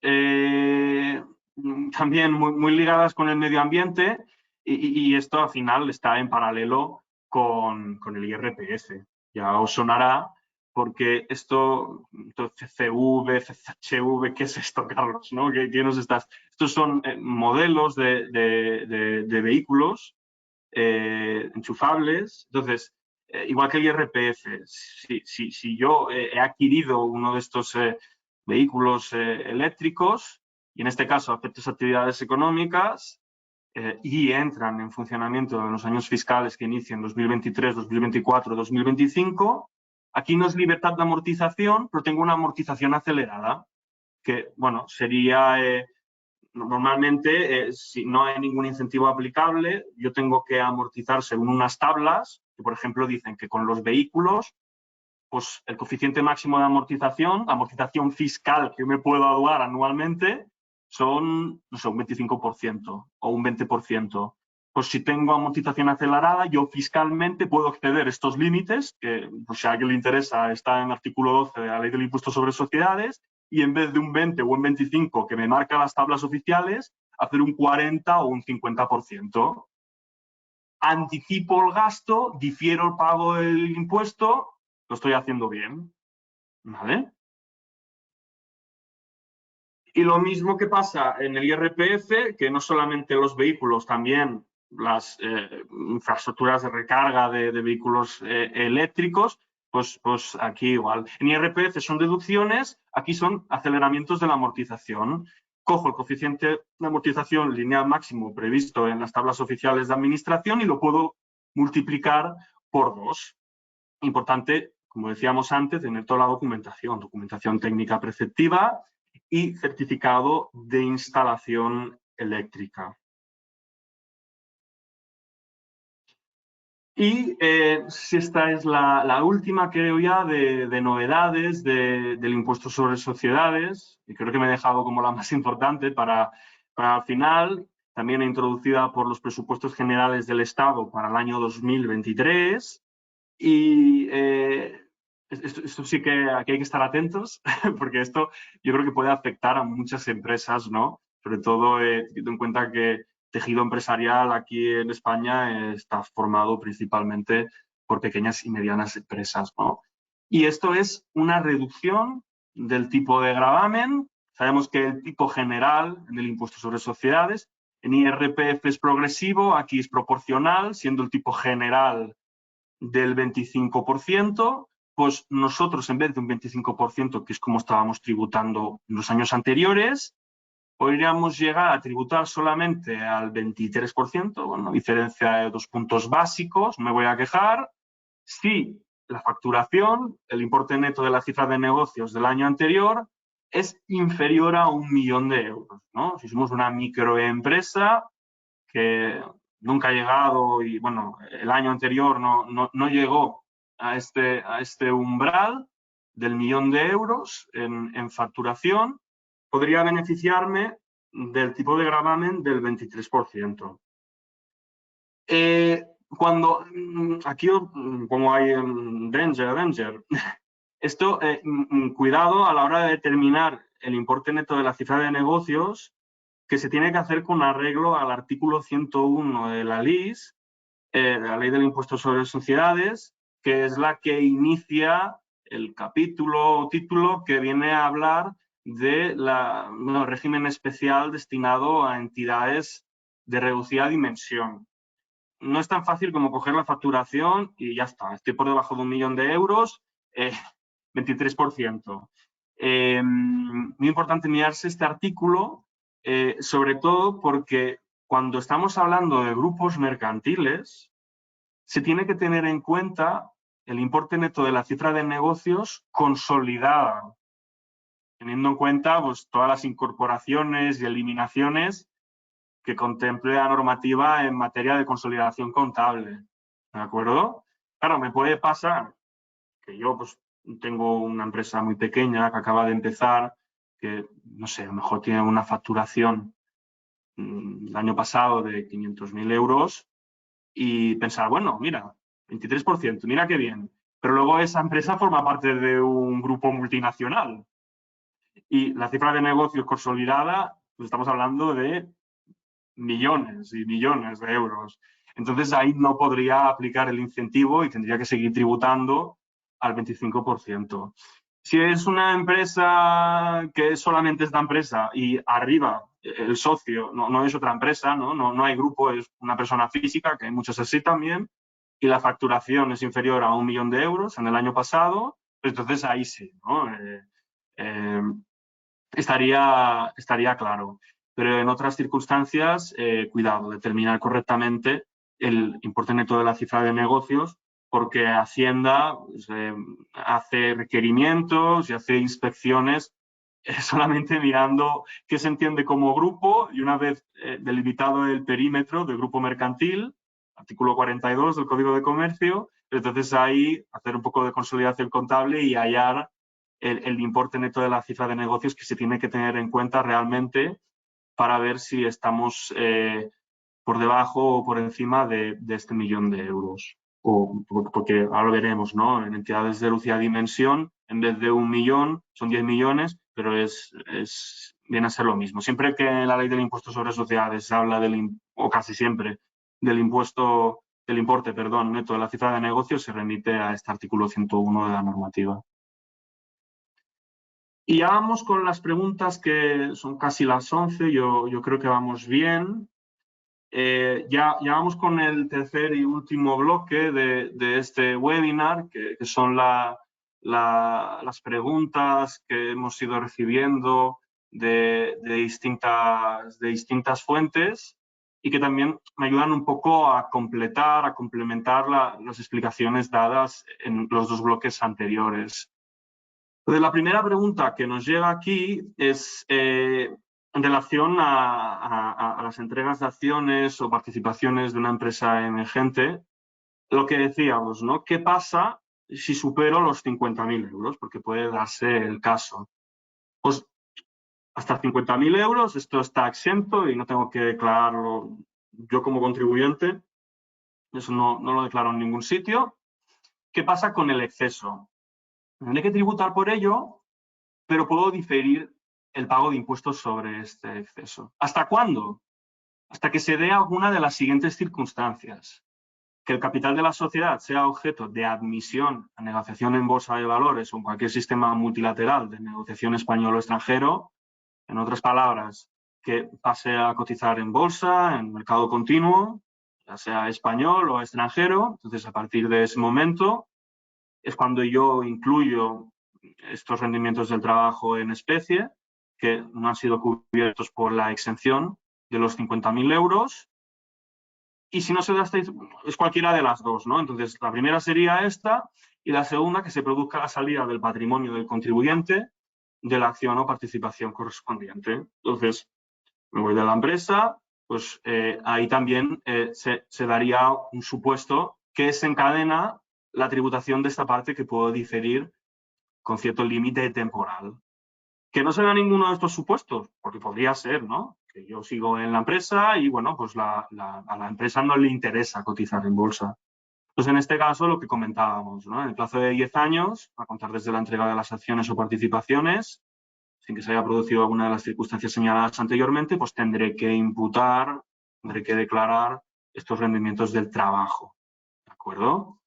también muy ligadas con el medio ambiente y esto al final está en paralelo con el IRPF. Ya os sonará porque esto, CCV, CCHV, ¿qué es esto, Carlos? ¿No? ¿Qué nos estás? Estos son modelos de vehículos enchufables. Entonces, igual que el IRPF, si yo he adquirido uno de estos vehículos eléctricos, y en este caso acepto esas actividades económicas, y entran en funcionamiento en los años fiscales que inician 2023, 2024, 2025, aquí no es libertad de amortización, pero tengo una amortización acelerada, que, bueno, sería normalmente, si no hay ningún incentivo aplicable, yo tengo que amortizar según unas tablas, que por ejemplo dicen que con los vehículos, pues el coeficiente máximo de amortización fiscal que me puedo aduar anualmente, son, no sé, un 25% o un 20%. Pues si tengo amortización acelerada, yo fiscalmente puedo exceder estos límites, que pues si a alguien le interesa, está en el artículo 12 de la Ley del Impuesto sobre Sociedades, y en vez de un 20 o un 25 que me marcan las tablas oficiales, hacer un 40 o un 50%. Anticipo el gasto, difiero el pago del impuesto, lo estoy haciendo bien, ¿vale? Y lo mismo que pasa en el IRPF, que no solamente los vehículos, también las infraestructuras de recarga de vehículos eléctricos, pues aquí igual. En IRPF son deducciones, aquí son aceleramientos de la amortización. Cojo el coeficiente de amortización lineal máximo previsto en las tablas oficiales de administración y lo puedo multiplicar por 2. Importante, como decíamos antes, tener toda la documentación técnica preceptiva y certificado de instalación eléctrica. Y si esta es la última, creo ya, de novedades del impuesto sobre sociedades, y creo que me he dejado como la más importante para el final, también introducida por los presupuestos generales del Estado para el año 2023. Y esto sí que aquí hay que estar atentos, porque esto yo creo que puede afectar a muchas empresas, ¿no? Sobre todo teniendo en cuenta que tejido empresarial aquí en España está formado principalmente por pequeñas y medianas empresas, ¿no? Y esto es una reducción del tipo de gravamen. Sabemos que el tipo general en el impuesto sobre sociedades, en IRPF es progresivo, aquí es proporcional, siendo el tipo general del 25%, pues nosotros en vez de un 25%, que es como estábamos tributando en los años anteriores, podríamos llegar a tributar solamente al 23%, bueno, diferencia de 2 puntos básicos, no me voy a quejar, si la facturación, el importe neto de la cifra de negocios del año anterior, es inferior a 1 millón de euros, ¿no? Si somos una microempresa que nunca ha llegado y, bueno, el año anterior no llegó a este umbral del 1 millón de euros en facturación, podría beneficiarme del tipo de gravamen del 23%. Cuando aquí como hay danger, esto, cuidado a la hora de determinar el importe neto de la cifra de negocios, que se tiene que hacer con arreglo al artículo 101 de la LIS, la Ley del Impuesto sobre Sociedades, que es la que inicia el capítulo o título que viene a hablar de régimen especial destinado a entidades de reducida dimensión. No es tan fácil como coger la facturación y ya está. Estoy por debajo de 1 millón de euros, 23%. Muy importante mirarse este artículo, sobre todo porque cuando estamos hablando de grupos mercantiles, se tiene que tener en cuenta el importe neto de la cifra de negocios consolidada, teniendo en cuenta pues, todas las incorporaciones y eliminaciones que contemple la normativa en materia de consolidación contable. ¿De acuerdo? Claro, me puede pasar que yo pues, tengo una empresa muy pequeña que acaba de empezar, que, no sé, a lo mejor tiene una facturación el año pasado de 500.000 euros y pensar, bueno, mira, 23%, mira qué bien. Pero luego esa empresa forma parte de un grupo multinacional y la cifra de negocios consolidada, pues estamos hablando de millones y millones de euros. Entonces ahí no podría aplicar el incentivo y tendría que seguir tributando al 25%. Si es una empresa que es solamente esta empresa y arriba el socio no es otra empresa, no hay grupo, es una persona física, que hay muchos así también, y la facturación es inferior a 1 millón de euros en el año pasado, pues entonces ahí sí, ¿no? Estaría claro. Pero en otras circunstancias, cuidado, determinar correctamente el importe neto de la cifra de negocios, porque Hacienda pues, hace requerimientos y hace inspecciones solamente mirando qué se entiende como grupo y una vez delimitado el perímetro del grupo mercantil, artículo 42 del Código de Comercio, entonces ahí hacer un poco de consolidación contable y hallar el importe neto de la cifra de negocios que se tiene que tener en cuenta realmente para ver si estamos por debajo o por encima de este millón de euros. Porque ahora lo veremos, ¿no? En entidades de reducida dimensión, en vez de 1 millón, son 10 millones, pero viene a ser lo mismo. Siempre que en la ley del impuesto sobre sociedades se habla o casi siempre, del importe, neto de la cifra de negocios, se remite a este artículo 101 de la normativa. Y ya vamos con las preguntas, que son casi las 11, yo creo que vamos bien. Ya vamos con el tercer y último bloque de este webinar, que son las preguntas que hemos ido recibiendo de distintas fuentes y que también me ayudan un poco a complementar las explicaciones dadas en los dos bloques anteriores. Entonces, la primera pregunta que nos llega aquí es en relación a las entregas de acciones o participaciones de una empresa emergente. Lo que decíamos, ¿no? ¿Qué pasa si supero los 50.000 euros? Porque puede darse el caso. Pues hasta 50.000 euros esto está exento y no tengo que declararlo yo como contribuyente. Eso no lo declaro en ningún sitio. ¿Qué pasa con el exceso? Tendré que tributar por ello, pero puedo diferir el pago de impuestos sobre este exceso. ¿Hasta cuándo? Hasta que se dé alguna de las siguientes circunstancias. Que el capital de la sociedad sea objeto de admisión a negociación en bolsa de valores o en cualquier sistema multilateral de negociación español o extranjero. En otras palabras, que pase a cotizar en bolsa, en mercado continuo, ya sea español o extranjero. Entonces, a partir de ese momento es cuando yo incluyo estos rendimientos del trabajo en especie, que no han sido cubiertos por la exención de los 50.000 euros. Y si no se da esta, es cualquiera de las dos, ¿no? Entonces, la primera sería esta y la segunda, que se produzca la salida del patrimonio del contribuyente de la acción o participación correspondiente. Entonces, me voy de la empresa, pues ahí también se daría un supuesto que desencadena la tributación de esta parte que puedo diferir con cierto límite temporal. Que no se da ninguno de estos supuestos, porque podría ser, ¿no? Que yo sigo en la empresa y, bueno, pues a la empresa no le interesa cotizar en bolsa. Pues en este caso, lo que comentábamos, ¿no? En el plazo de 10 años, a contar desde la entrega de las acciones o participaciones, sin que se haya producido alguna de las circunstancias señaladas anteriormente, pues tendré que declarar estos rendimientos del trabajo, ¿de acuerdo?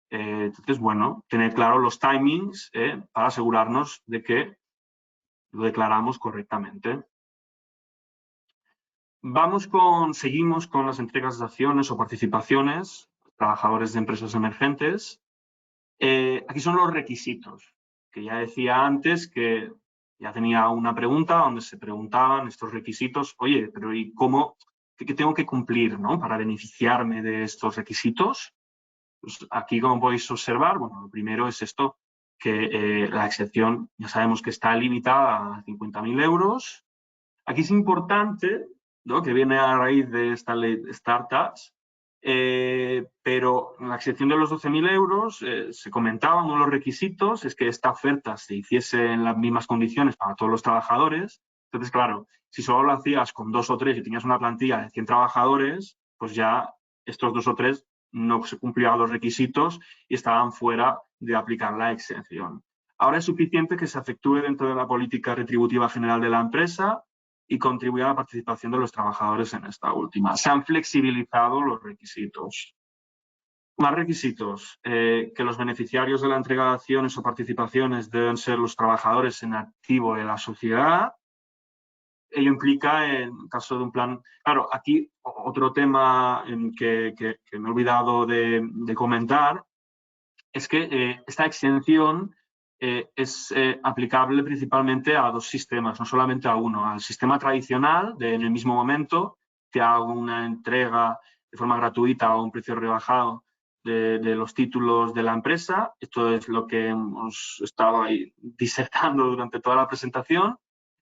Entonces, bueno, tener claro los timings para asegurarnos de que lo declaramos correctamente. Seguimos con las entregas de acciones o participaciones, trabajadores de empresas emergentes. Aquí son los requisitos, que ya decía antes que ya tenía una pregunta donde se preguntaban estos requisitos. Oye, pero ¿y cómo? ¿Qué tengo que cumplir, ¿no? Para beneficiarme de estos requisitos? Pues aquí, como podéis observar, bueno, lo primero es esto, que la excepción ya sabemos que está limitada a 50.000 euros. Aquí es importante, ¿no? Que viene a raíz de esta ley de startups, pero la excepción de los 12.000 euros, se comentaba, uno de los requisitos es que esta oferta se hiciese en las mismas condiciones para todos los trabajadores. Entonces, claro, si solo lo hacías con 2 o 3 y tenías una plantilla de 100 trabajadores, pues ya estos 2 o 3 no se cumplían los requisitos y estaban fuera de aplicar la exención. Ahora es suficiente que se efectúe dentro de la política retributiva general de la empresa y contribuya a la participación de los trabajadores en esta última. Se han flexibilizado los requisitos. Más requisitos, que los beneficiarios de la entrega de acciones o participaciones deben ser los trabajadores en activo de la sociedad. ello implica, en caso de un plan... Claro, aquí otro tema que me he olvidado de comentar es que esta exención es aplicable principalmente a dos sistemas, no solamente a uno. Al sistema tradicional, en el mismo momento que hago una entrega de forma gratuita a un precio rebajado de los títulos de la empresa. Esto es lo que hemos estado ahí disertando durante toda la presentación.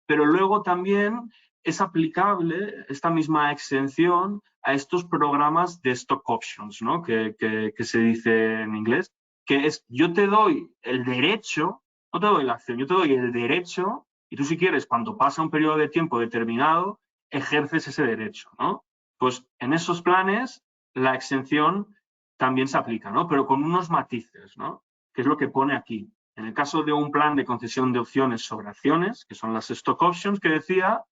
Pero luego también es aplicable esta misma exención a estos programas de stock options, ¿no? que se dice en inglés, que es yo te doy el derecho, no te doy la acción, yo te doy el derecho y tú si quieres, cuando pasa un periodo de tiempo determinado, ejerces ese derecho, ¿no? Pues en esos planes la exención también se aplica, ¿no? Pero con unos matices, ¿no? Que es lo que pone aquí. En el caso de un plan de concesión de opciones sobre acciones, que son las stock options que decía,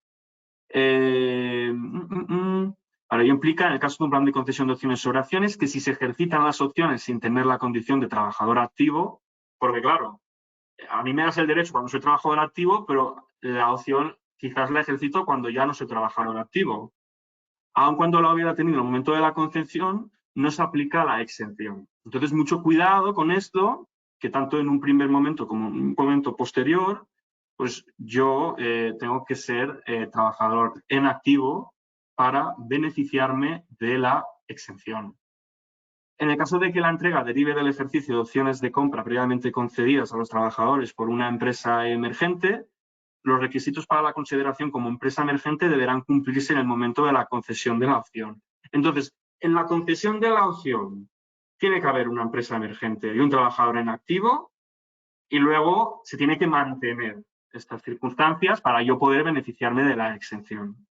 Ahora, ello implica, en el caso de un plan de concesión de opciones sobre acciones, que si se ejercitan las opciones sin tener la condición de trabajador activo, porque claro, a mí me das el derecho cuando soy trabajador activo, pero la opción quizás la ejercito cuando ya no soy trabajador activo. Aun cuando la hubiera tenido en el momento de la concesión, no se aplica la exención. Entonces, mucho cuidado con esto, que tanto en un primer momento como en un momento posterior, pues yo tengo que ser trabajador en activo para beneficiarme de la exención. En el caso de que la entrega derive del ejercicio de opciones de compra previamente concedidas a los trabajadores por una empresa emergente, los requisitos para la consideración como empresa emergente deberán cumplirse en el momento de la concesión de la opción. Entonces, en la concesión de la opción tiene que haber una empresa emergente y un trabajador en activo y luego se tiene que mantener estas circunstancias para yo poder beneficiarme de la exención.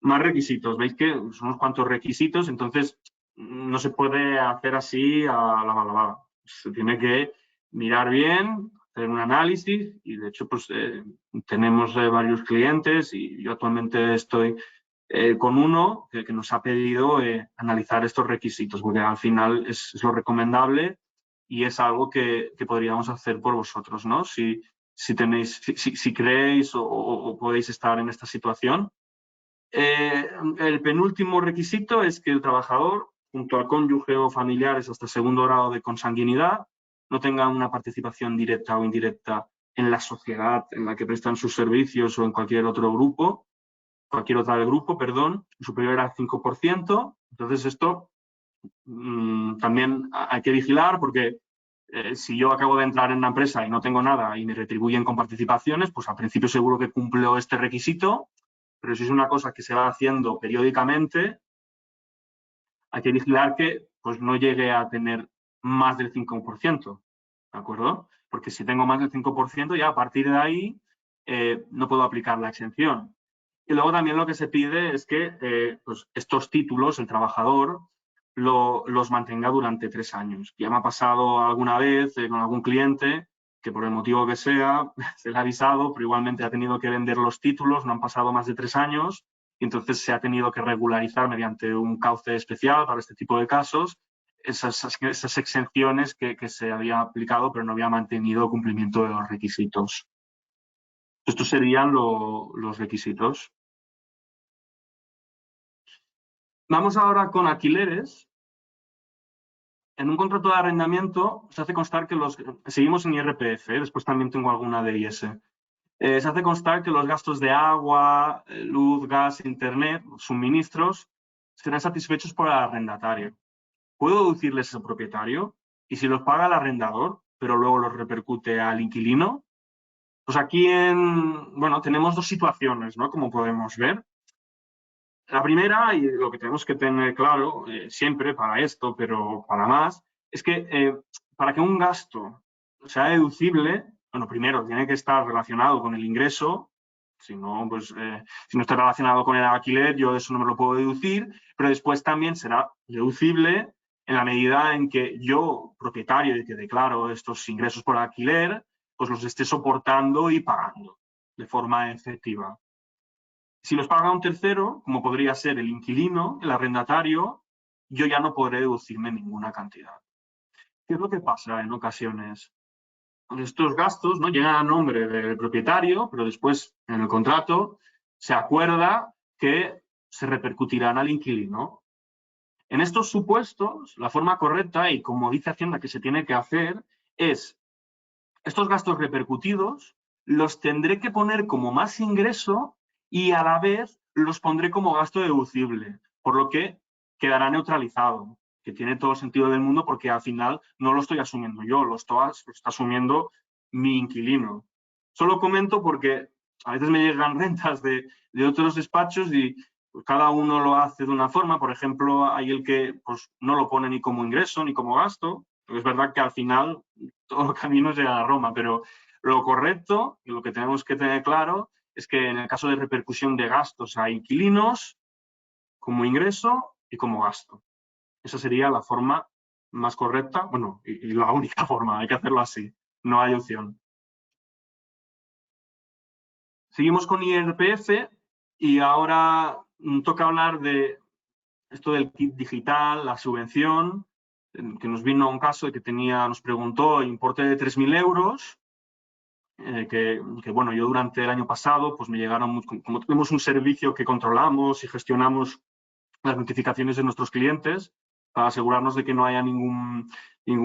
Más requisitos, veis que son unos cuantos requisitos, entonces no se puede hacer así a la mala. Se tiene que mirar bien, hacer un análisis y de hecho pues tenemos varios clientes y yo actualmente estoy con uno que nos ha pedido analizar estos requisitos porque al final es lo recomendable y es algo que podríamos hacer por vosotros, ¿no? Si creéis o podéis estar en esta situación. El penúltimo requisito es que el trabajador, junto al cónyuge o familiares hasta segundo grado de consanguinidad, no tenga una participación directa o indirecta en la sociedad en la que prestan sus servicios o en cualquier otro grupo, superior al 5%. Entonces esto también hay que vigilar porque si yo acabo de entrar en una empresa y no tengo nada y me retribuyen con participaciones, pues al principio seguro que cumplo este requisito, pero si es una cosa que se va haciendo periódicamente, hay que vigilar que pues, no llegue a tener más del 5%, ¿de acuerdo? Porque si tengo más del 5%, ya a partir de ahí no puedo aplicar la exención. Y luego también lo que se pide es que pues estos títulos, el trabajador, los mantenga durante 3 años. Ya me ha pasado alguna vez con algún cliente que por el motivo que sea, se le ha avisado, pero igualmente ha tenido que vender los títulos, no han pasado más de 3 años, y entonces se ha tenido que regularizar mediante un cauce especial para este tipo de casos esas exenciones que se había aplicado, pero no había mantenido cumplimiento de los requisitos. Estos serían los requisitos. Vamos ahora con alquileres. En un contrato de arrendamiento se hace constar que seguimos en IRPF, después también tengo alguna de IS. Se hace constar que los gastos de agua, luz, gas, internet, suministros, serán satisfechos por el arrendatario. ¿Puedo deducirles al propietario? Y si los paga el arrendador, pero luego los repercute al inquilino. Pues aquí tenemos dos situaciones, ¿no? Como podemos ver. La primera, y lo que tenemos que tener claro siempre para esto, pero para más, es que para que un gasto sea deducible, bueno, primero tiene que estar relacionado con el ingreso, si no, pues si no está relacionado con el alquiler, yo eso no me lo puedo deducir, pero después también será deducible en la medida en que yo, propietario y que declaro estos ingresos por alquiler, pues los esté soportando y pagando de forma efectiva. Si los paga un tercero, como podría ser el inquilino, el arrendatario, yo ya no podré deducirme ninguna cantidad. ¿Qué es lo que pasa en ocasiones? Estos gastos, ¿no?, llegan a nombre del propietario, pero después en el contrato se acuerda que se repercutirán al inquilino. En estos supuestos, la forma correcta, y como dice Hacienda que se tiene que hacer, es estos gastos repercutidos los tendré que poner como más ingreso y a la vez los pondré como gasto deducible, por lo que quedará neutralizado, que tiene todo el sentido del mundo porque al final no lo estoy asumiendo yo, lo está asumiendo mi inquilino. Solo comento porque a veces me llegan rentas de otros despachos y pues, cada uno lo hace de una forma. Por ejemplo, hay el que pues, no lo pone ni como ingreso ni como gasto. Es verdad que al final todo camino llega a Roma, pero lo correcto y lo que tenemos que tener claro es que en el caso de repercusión de gastos a inquilinos, como ingreso y como gasto. Esa sería la forma más correcta, bueno, y la única forma, hay que hacerlo así, no hay opción. Seguimos con IRPF y ahora toca hablar de esto del kit digital, la subvención, que nos vino un caso de que nos preguntó el importe de 3.000 euros, bueno, yo durante el año pasado pues me llegaron, como tenemos un servicio que controlamos y gestionamos las notificaciones de nuestros clientes para asegurarnos de que no haya ningún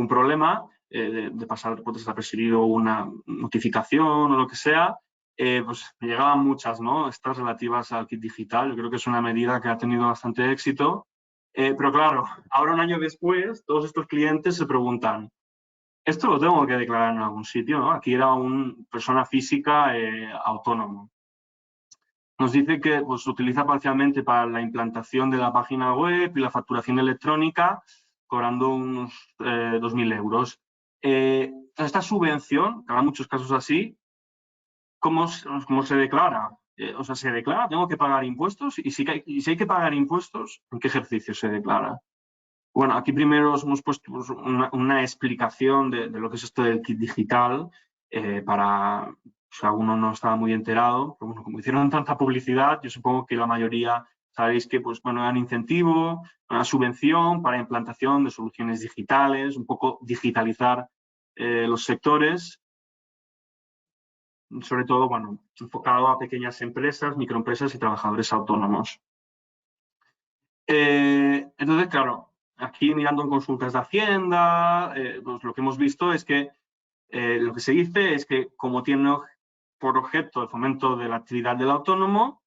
problema de pasar por desapercibido una notificación o lo que sea, pues me llegaban muchas, ¿no? Estas relativas al kit digital. Yo creo que es una medida que ha tenido bastante éxito. Pero claro, ahora un año después, todos estos clientes se preguntan, ¿esto lo tengo que declarar en algún sitio? ¿No? Aquí era una persona física autónomo. Nos dice que pues, se utiliza parcialmente para la implantación de la página web y la facturación electrónica, cobrando unos 2.000 euros. Esta subvención, que habrá muchos casos así, ¿cómo se declara? O sea, se declara, tengo que pagar impuestos, y si hay que pagar impuestos, ¿en qué ejercicio se declara? Bueno, aquí primero os hemos puesto una explicación de lo que es esto del kit digital para si alguno no estaba muy enterado. Pero bueno, como hicieron tanta publicidad, yo supongo que la mayoría sabéis que pues, bueno, era un incentivo, una subvención para implantación de soluciones digitales, un poco digitalizar los sectores, sobre todo bueno, enfocado a pequeñas empresas, microempresas y trabajadores autónomos. Entonces, claro, aquí mirando en consultas de Hacienda, pues lo que hemos visto es que lo que se dice es que como tiene por objeto el fomento de la actividad del autónomo,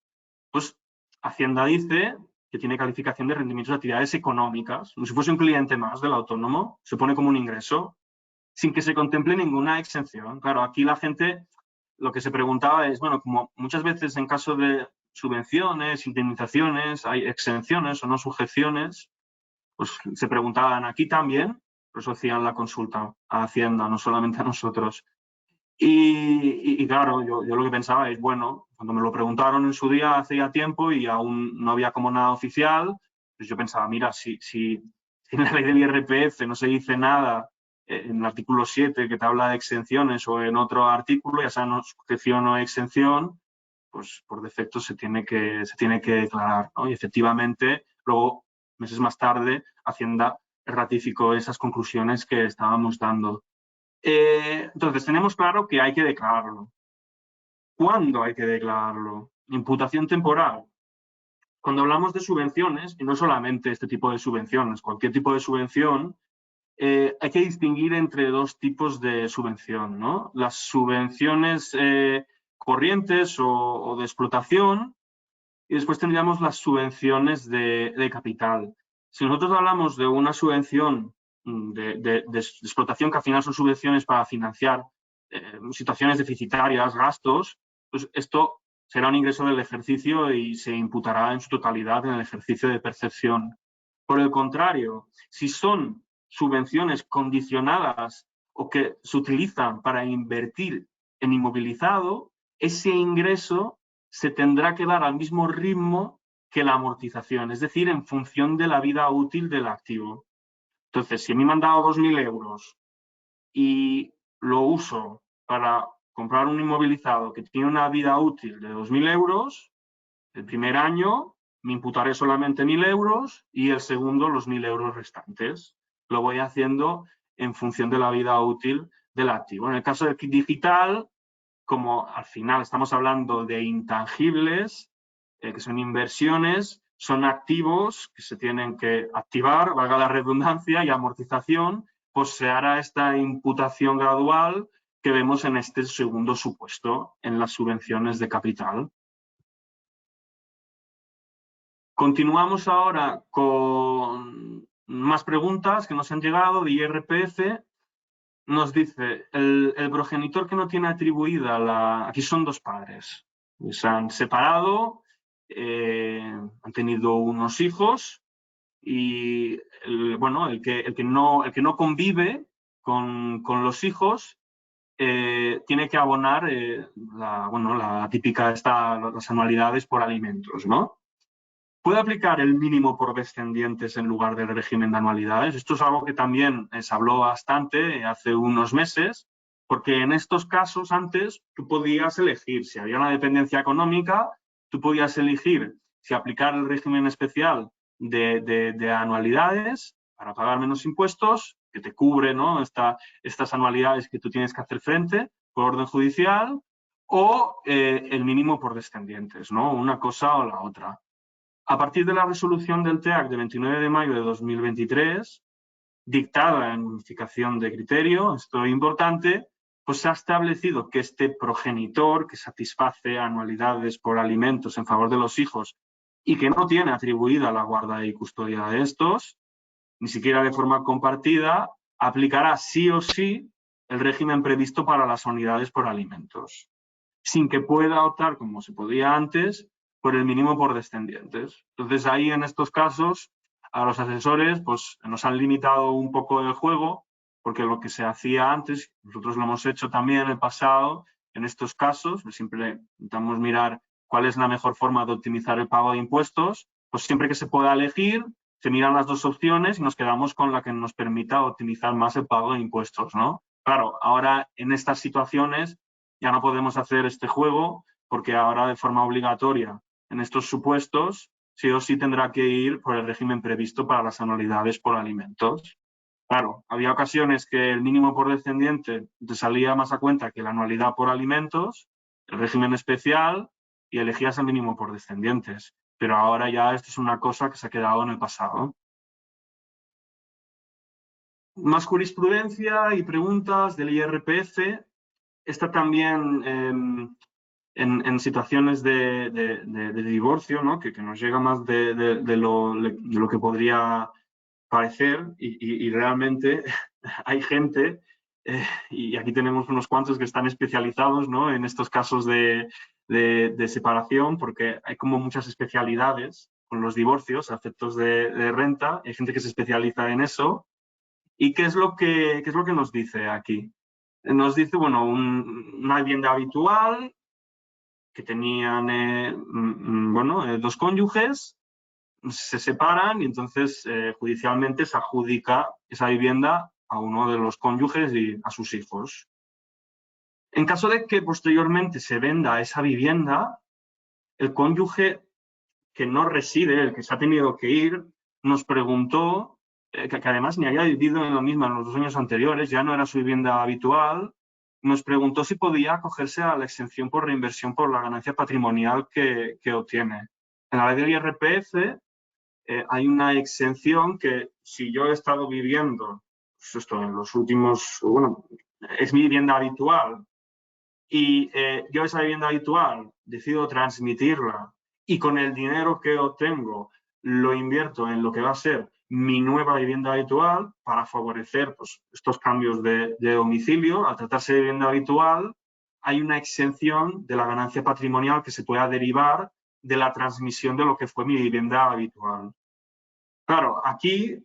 pues Hacienda dice que tiene calificación de rendimientos de actividades económicas, como si fuese un cliente más del autónomo, se pone como un ingreso, sin que se contemple ninguna exención. Claro, aquí la gente lo que se preguntaba es, bueno, como muchas veces en caso de subvenciones, indemnizaciones, hay exenciones o no sujeciones, pues se preguntaban aquí también, por eso hacían la consulta a Hacienda, no solamente a nosotros. Y claro, yo lo que pensaba es, bueno, cuando me lo preguntaron en su día, hace ya tiempo, y aún no había como nada oficial, pues yo pensaba, mira, si en la ley del IRPF no se dice nada en el artículo 7 que te habla de exenciones o en otro artículo, ya sea no sujeción o exención, pues por defecto se tiene que declarar, ¿no? Y efectivamente, luego, meses más tarde, Hacienda ratificó esas conclusiones que estábamos dando. Entonces, tenemos claro que hay que declararlo. ¿Cuándo hay que declararlo? Imputación temporal. Cuando hablamos de subvenciones, y no solamente este tipo de subvenciones, cualquier tipo de subvención, hay que distinguir entre dos tipos de subvención, ¿no? Las subvenciones corrientes o de explotación, y después tendríamos las subvenciones de capital. Si nosotros hablamos de una subvención de explotación, que al final son subvenciones para financiar situaciones deficitarias, gastos, pues esto será un ingreso del ejercicio y se imputará en su totalidad en el ejercicio de percepción. Por el contrario, si son subvenciones condicionadas o que se utilizan para invertir en inmovilizado, ese ingreso se tendrá que dar al mismo ritmo que la amortización, es decir, en función de la vida útil del activo. Entonces, si a mí me han dado 2.000 euros y lo uso para comprar un inmovilizado que tiene una vida útil de 2.000 euros, el primer año me imputaré solamente 1.000 euros y el segundo los 1.000 euros restantes. Lo voy haciendo en función de la vida útil del activo. En el caso del kit digital, como al final estamos hablando de intangibles, que son inversiones, son activos que se tienen que activar, valga la redundancia, y amortización, pues se hará esta imputación gradual que vemos en este segundo supuesto, en las subvenciones de capital. Continuamos ahora con más preguntas que nos han llegado de IRPF. Nos dice, el progenitor que no tiene atribuida la... Aquí son dos padres. Se han separado, han tenido unos hijos y el que no convive con los hijos tiene que abonar la típica las anualidades por alimentos, ¿no? ¿Puede aplicar el mínimo por descendientes en lugar del régimen de anualidades? Esto es algo que también se habló bastante hace unos meses, porque en estos casos antes tú podías elegir, si había una dependencia económica, tú podías elegir si aplicar el régimen especial de anualidades para pagar menos impuestos, que te cubre, ¿no? estas anualidades que tú tienes que hacer frente por orden judicial, o el mínimo por descendientes, ¿no? Una cosa o la otra. A partir de la resolución del TEAC de 29 de mayo de 2023, dictada en unificación de criterio, esto es importante, pues se ha establecido que este progenitor que satisface anualidades por alimentos en favor de los hijos y que no tiene atribuida la guarda y custodia de estos, ni siquiera de forma compartida, aplicará sí o sí el régimen previsto para las unidades por alimentos, sin que pueda optar, como se podía antes, por el mínimo por descendientes. Entonces ahí en estos casos a los asesores pues nos han limitado un poco el juego, porque lo que se hacía antes, nosotros lo hemos hecho también en el pasado, en estos casos, pues siempre intentamos mirar cuál es la mejor forma de optimizar el pago de impuestos, pues siempre que se pueda elegir, se miran las dos opciones y nos quedamos con la que nos permita optimizar más el pago de impuestos, ¿no? Claro, ahora en estas situaciones ya no podemos hacer este juego porque ahora de forma obligatoria en estos supuestos sí o sí tendrá que ir por el régimen previsto para las anualidades por alimentos. Claro, había ocasiones que el mínimo por descendiente te salía más a cuenta que la anualidad por alimentos, el régimen especial, y elegías el mínimo por descendientes. Pero ahora ya esto es una cosa que se ha quedado en el pasado. Más jurisprudencia y preguntas del IRPF. Esta también en situaciones de divorcio, ¿no? que nos llega más de lo que podría parecer y realmente hay gente, y aquí tenemos unos cuantos que están especializados, ¿no? en estos casos de separación, porque hay como muchas especialidades con los divorcios a efectos de renta, hay gente que se especializa en eso. ¿Y qué es lo que nos dice aquí? Nos dice, bueno, una vivienda habitual que tenían dos cónyuges, se separan y entonces judicialmente se adjudica esa vivienda a uno de los cónyuges y a sus hijos. En caso de que posteriormente se venda esa vivienda, el cónyuge que no reside, el que se ha tenido que ir, nos preguntó, que además ni había vivido en lo mismo en los 2 años anteriores, ya no era su vivienda habitual, nos preguntó si podía acogerse a la exención por reinversión por la ganancia patrimonial que obtiene. En la ley del IRPF hay una exención que si yo he estado viviendo, pues esto en los últimos, bueno, es mi vivienda habitual y yo esa vivienda habitual decido transmitirla y con el dinero que obtengo lo invierto en lo que va a ser mi nueva vivienda habitual para favorecer pues, estos cambios de domicilio. Al tratarse de vivienda habitual, hay una exención de la ganancia patrimonial que se pueda derivar de la transmisión de lo que fue mi vivienda habitual. Claro, aquí,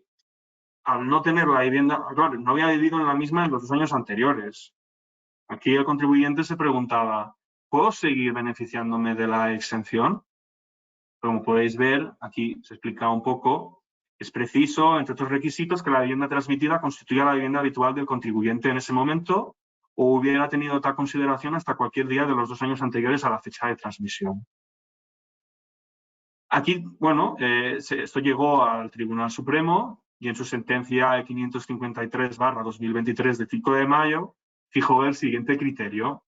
al no tener la vivienda, claro, no había vivido en la misma en los 2 años anteriores. Aquí el contribuyente se preguntaba, ¿puedo seguir beneficiándome de la exención? Como podéis ver, aquí se explica un poco, es preciso, entre otros requisitos, que la vivienda transmitida constituya la vivienda habitual del contribuyente en ese momento o hubiera tenido tal consideración hasta cualquier día de los 2 años anteriores a la fecha de transmisión. Aquí, bueno, esto llegó al Tribunal Supremo y en su sentencia 553/2023 de 5 de mayo fijó el siguiente criterio,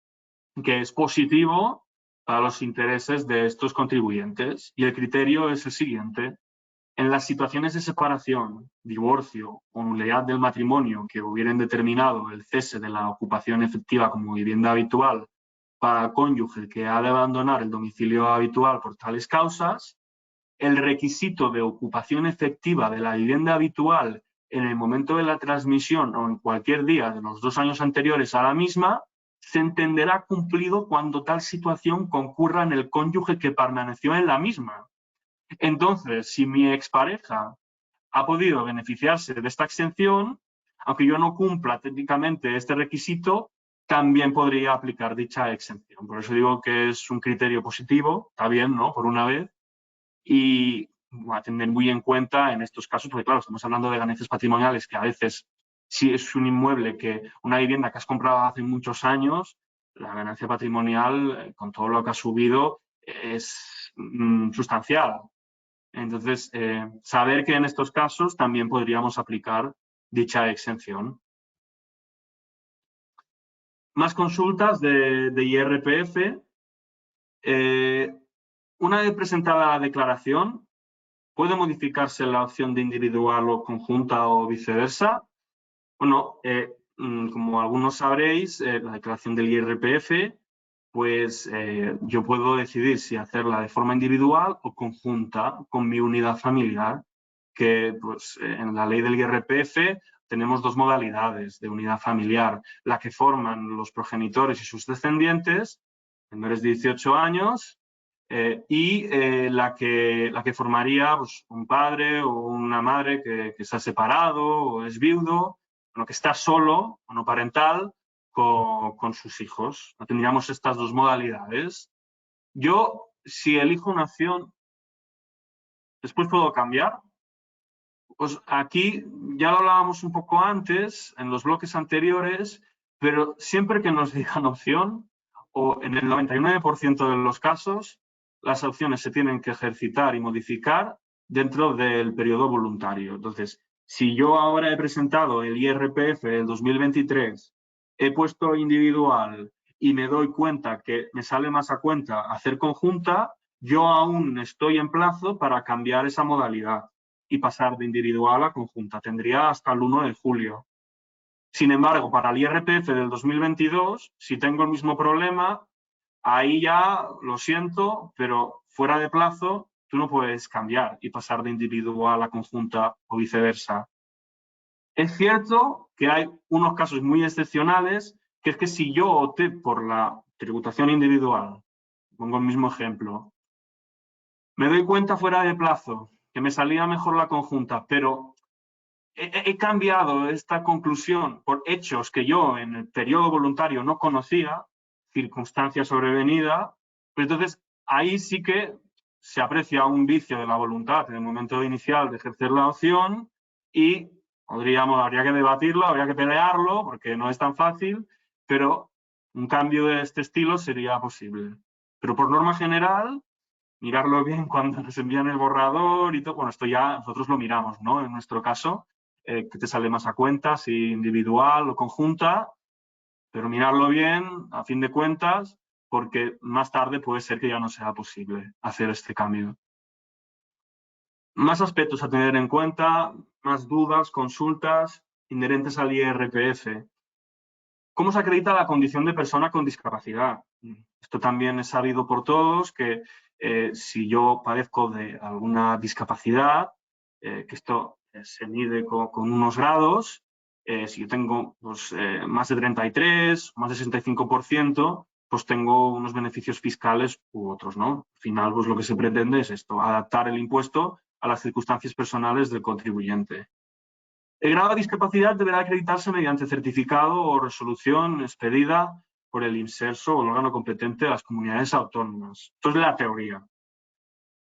que es positivo para los intereses de estos contribuyentes. Y el criterio es el siguiente. En las situaciones de separación, divorcio o nulidad del matrimonio que hubieran determinado el cese de la ocupación efectiva como vivienda habitual para el cónyuge que ha de abandonar el domicilio habitual por tales causas, el requisito de ocupación efectiva de la vivienda habitual en el momento de la transmisión o en cualquier día de los 2 años anteriores a la misma se entenderá cumplido cuando tal situación concurra en el cónyuge que permaneció en la misma. Entonces, si mi expareja ha podido beneficiarse de esta exención, aunque yo no cumpla técnicamente este requisito, también podría aplicar dicha exención. Por eso digo que es un criterio positivo, está bien, ¿no? Por una vez, y a tener muy en cuenta en estos casos, porque claro, estamos hablando de ganancias patrimoniales que a veces, si es un inmueble, una vivienda que has comprado hace muchos años, la ganancia patrimonial, con todo lo que ha subido, es sustancial. Entonces, saber que en estos casos también podríamos aplicar dicha exención. Más consultas de IRPF. Una vez presentada la declaración, ¿puede modificarse la opción de individual o conjunta o viceversa? Bueno, como algunos sabréis, la declaración del IRPF, pues yo puedo decidir si hacerla de forma individual o conjunta con mi unidad familiar, que pues, en la ley del IRPF tenemos 2 modalidades de unidad familiar, la que forman los progenitores y sus descendientes, menores de 18 años, y la que formaría pues, un padre o una madre que se ha separado o es viudo, bueno, que está solo, monoparental, con sus hijos. Tendríamos estas 2 modalidades. Yo, si elijo una opción, después puedo cambiar. Pues aquí ya lo hablábamos un poco antes, en los bloques anteriores, pero siempre que nos digan opción, o en el 99% de los casos, las opciones se tienen que ejercitar y modificar dentro del periodo voluntario. Entonces, si yo ahora he presentado el IRPF del 2023, he puesto individual y me doy cuenta que me sale más a cuenta hacer conjunta, yo aún estoy en plazo para cambiar esa modalidad y pasar de individual a conjunta. Tendría hasta el 1 de julio. Sin embargo, para el IRPF del 2022, si tengo el mismo problema, ahí ya lo siento, pero fuera de plazo tú no puedes cambiar y pasar de individual a conjunta o viceversa. Es cierto que hay unos casos muy excepcionales, que es que si yo opté por la tributación individual, pongo el mismo ejemplo, me doy cuenta fuera de plazo que me salía mejor la conjunta, pero he cambiado esta conclusión por hechos que yo en el periodo voluntario no conocía, circunstancias sobrevenidas, pues entonces ahí sí que se aprecia un vicio de la voluntad en el momento inicial de ejercer la opción y habría que debatirlo, habría que pelearlo, porque no es tan fácil, pero un cambio de este estilo sería posible. Pero por norma general, mirarlo bien cuando nos envían el borrador y todo. Bueno, esto ya nosotros lo miramos, ¿no? En nuestro caso, que te sale más a cuenta, si individual o conjunta, pero mirarlo bien, a fin de cuentas, porque más tarde puede ser que ya no sea posible hacer este cambio. Más aspectos a tener en cuenta, más dudas, consultas inherentes al IRPF. ¿Cómo se acredita la condición de persona con discapacidad? Esto también es sabido por todos, que si yo padezco de alguna discapacidad, que esto se mide con unos grados, si yo tengo pues, más de 33, más de 65%, pues tengo unos beneficios fiscales u otros, ¿no? Al final, pues lo que se pretende es esto, adaptar el impuesto a las circunstancias personales del contribuyente. El grado de discapacidad deberá acreditarse mediante certificado o resolución expedida por el INSERSO o el órgano competente de las comunidades autónomas. Esto es la teoría.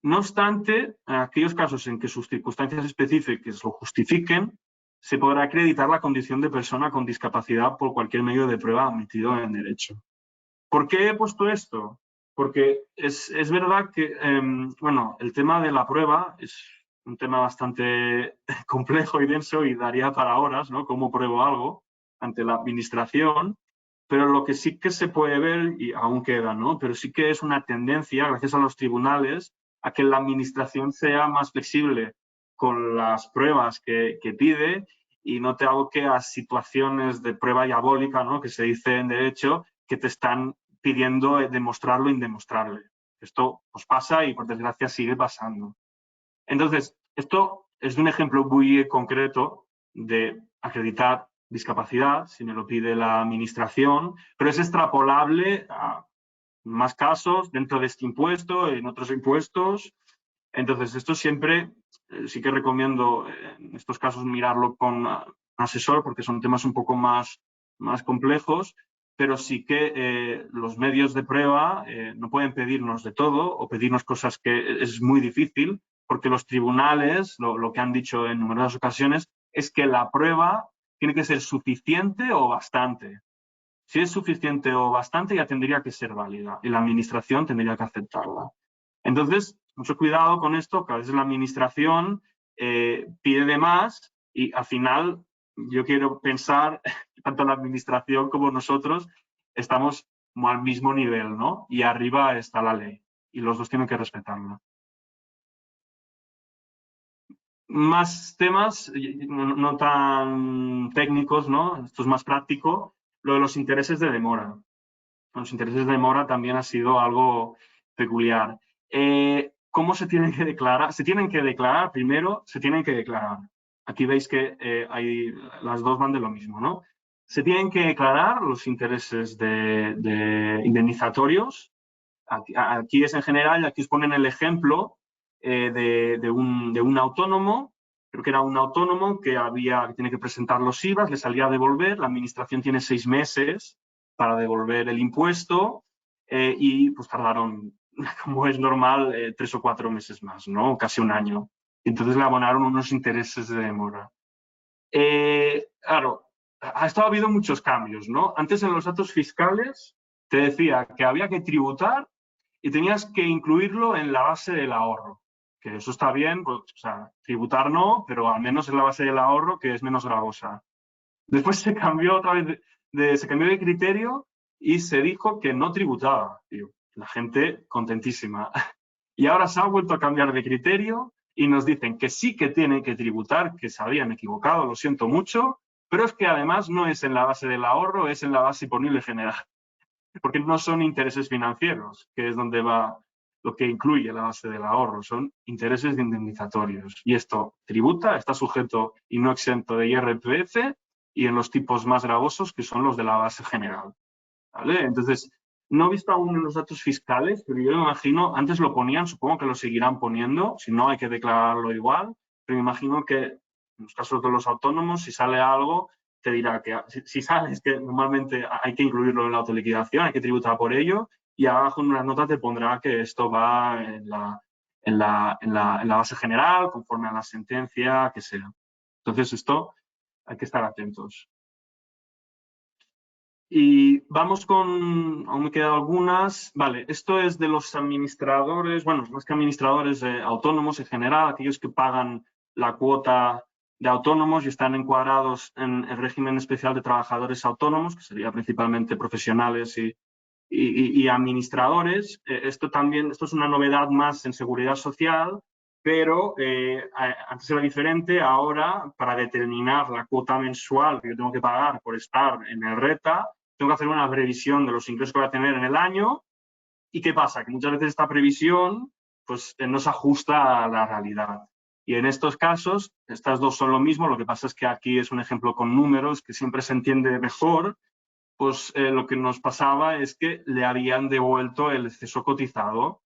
No obstante, en aquellos casos en que sus circunstancias específicas lo justifiquen, se podrá acreditar la condición de persona con discapacidad por cualquier medio de prueba admitido en derecho. ¿Por qué he puesto esto? Porque es verdad que, bueno, el tema de la prueba es un tema bastante complejo y denso y daría para horas, ¿no? ¿Cómo pruebo algo ante la administración? pero lo que sí que se puede ver, y aún queda, ¿no? Pero sí que es una tendencia, gracias a los tribunales, a que la administración sea más flexible con las pruebas que pide y no te aboque a situaciones de prueba diabólica, ¿no? Que se dice en derecho, que te están pidiendo demostrar lo indemostrable. Esto pues pasa y por desgracia sigue pasando. Entonces, esto es un ejemplo muy concreto de acreditar discapacidad, si me lo pide la administración, pero es extrapolable a más casos dentro de este impuesto, en otros impuestos. Entonces, esto siempre sí que recomiendo en estos casos mirarlo con un asesor porque son temas un poco más complejos, pero sí que los medios de prueba no pueden pedirnos de todo o pedirnos cosas que es muy difícil, porque los tribunales, lo que han dicho en numerosas ocasiones, es que la prueba tiene que ser suficiente o bastante. Si es suficiente o bastante, ya tendría que ser válida y la administración tendría que aceptarla. Entonces, mucho cuidado con esto, que a veces la administración pide de más y al final yo quiero pensar, tanto la administración como nosotros, estamos como al mismo nivel, ¿no? Y arriba está la ley y los dos tienen que respetarla. Más temas, no tan técnicos, ¿no? Esto es más práctico, lo de los intereses de demora. Los intereses de demora también ha sido algo peculiar. ¿Cómo se tienen que declarar? Se tienen que declarar, primero, se tienen que declarar. Aquí veis que las dos van de lo mismo, ¿no? Se tienen que declarar los intereses de indemnizatorios. Aquí es en general, aquí os ponen el ejemplo de un autónomo, creo que era un autónomo que tiene que presentar los IVAs, le salía a devolver, la administración tiene 6 meses para devolver el impuesto y pues tardaron, como es normal, 3 o 4 meses más, ¿no? Casi un año. Entonces le abonaron unos intereses de demora. Claro, esto ha habido muchos cambios, ¿no? Antes en los datos fiscales te decía que había que tributar y tenías que incluirlo en la base del ahorro. Que eso está bien, pues, o sea, tributar no, pero al menos en la base del ahorro, que es menos gravosa. Después se cambió otra vez se cambió de criterio y se dijo que no tributaba. Tío, la gente contentísima. Y ahora se ha vuelto a cambiar de criterio y nos dicen que sí que tienen que tributar, que se habían equivocado, lo siento mucho, pero es que además no es en la base del ahorro, es en la base imponible general, porque no son intereses financieros, que es donde va lo que incluye la base del ahorro, son intereses indemnizatorios. Y esto tributa, está sujeto y no exento de IRPF y en los tipos más gravosos, que son los de la base general. ¿Vale? Entonces, no he visto aún en los datos fiscales, pero yo me imagino, antes lo ponían, supongo que lo seguirán poniendo, si no hay que declararlo igual, pero me imagino que en los casos de los autónomos, si sale algo, te dirá que si sales, que normalmente hay que incluirlo en la autoliquidación, hay que tributar por ello, y abajo en una nota te pondrá que esto va en la base general, conforme a la sentencia, que sea. Entonces, esto hay que estar atentos. Y vamos con, aún me quedan algunas. Vale, esto es de los administradores, bueno, más que administradores autónomos en general, aquellos que pagan la cuota de autónomos y están encuadrados en el régimen especial de trabajadores autónomos, que sería principalmente profesionales y administradores. Esto es una novedad más en seguridad social, pero antes era diferente. Ahora, para determinar la cuota mensual que yo tengo que pagar por estar en el RETA, tengo que hacer una previsión de los ingresos que voy a tener en el año. ¿Y qué pasa? Que muchas veces esta previsión pues, no se ajusta a la realidad. Y en estos casos, estas dos son lo mismo, lo que pasa es que aquí es un ejemplo con números que siempre se entiende mejor. Pues lo que nos pasaba es que le habían devuelto el exceso cotizado.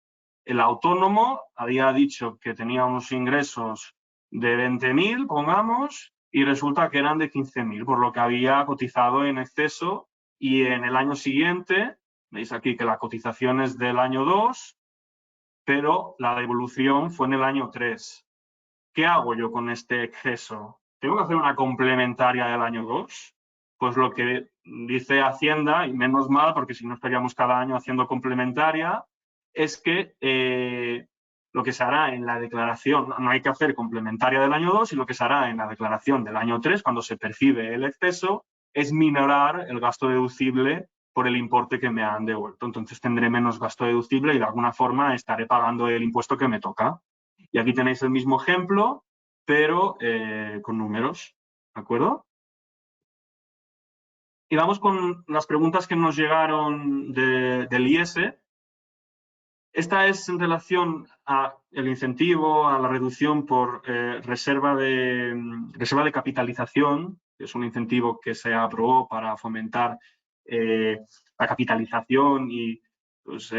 El autónomo había dicho que tenía unos ingresos de 20.000, pongamos, y resulta que eran de 15.000, por lo que había cotizado en exceso. Y en el año siguiente, veis aquí que la cotización es del año 2, pero la devolución fue en el año 3. ¿Qué hago yo con este exceso? ¿Tengo que hacer una complementaria del año 2? Pues lo que dice Hacienda, y menos mal, porque si no estaríamos cada año haciendo complementaria, es que lo que se hará en la declaración, no hay que hacer complementaria del año 2, y lo que se hará en la declaración del año 3, cuando se percibe el exceso, es minorar el gasto deducible por el importe que me han devuelto. Entonces tendré menos gasto deducible y de alguna forma estaré pagando el impuesto que me toca. Y aquí tenéis el mismo ejemplo, pero con números, ¿de acuerdo? Y vamos con las preguntas que nos llegaron del IES. Esta es en relación al incentivo, a la reducción por reserva de capitalización, que es un incentivo que se aprobó para fomentar la capitalización y pues,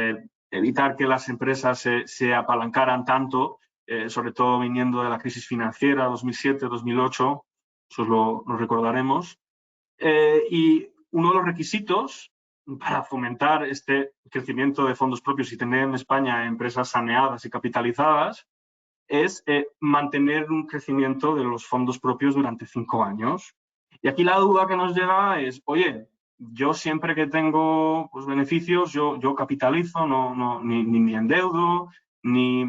evitar que las empresas se apalancaran tanto, sobre todo viniendo de la crisis financiera 2007-2008, eso lo recordaremos. Y uno de los requisitos para fomentar este crecimiento de fondos propios y tener en España empresas saneadas y capitalizadas es mantener un crecimiento de los fondos propios durante 5 años. Y aquí la duda que nos llega es, oye, yo siempre que tengo pues, beneficios, yo capitalizo, ni endeudo, ni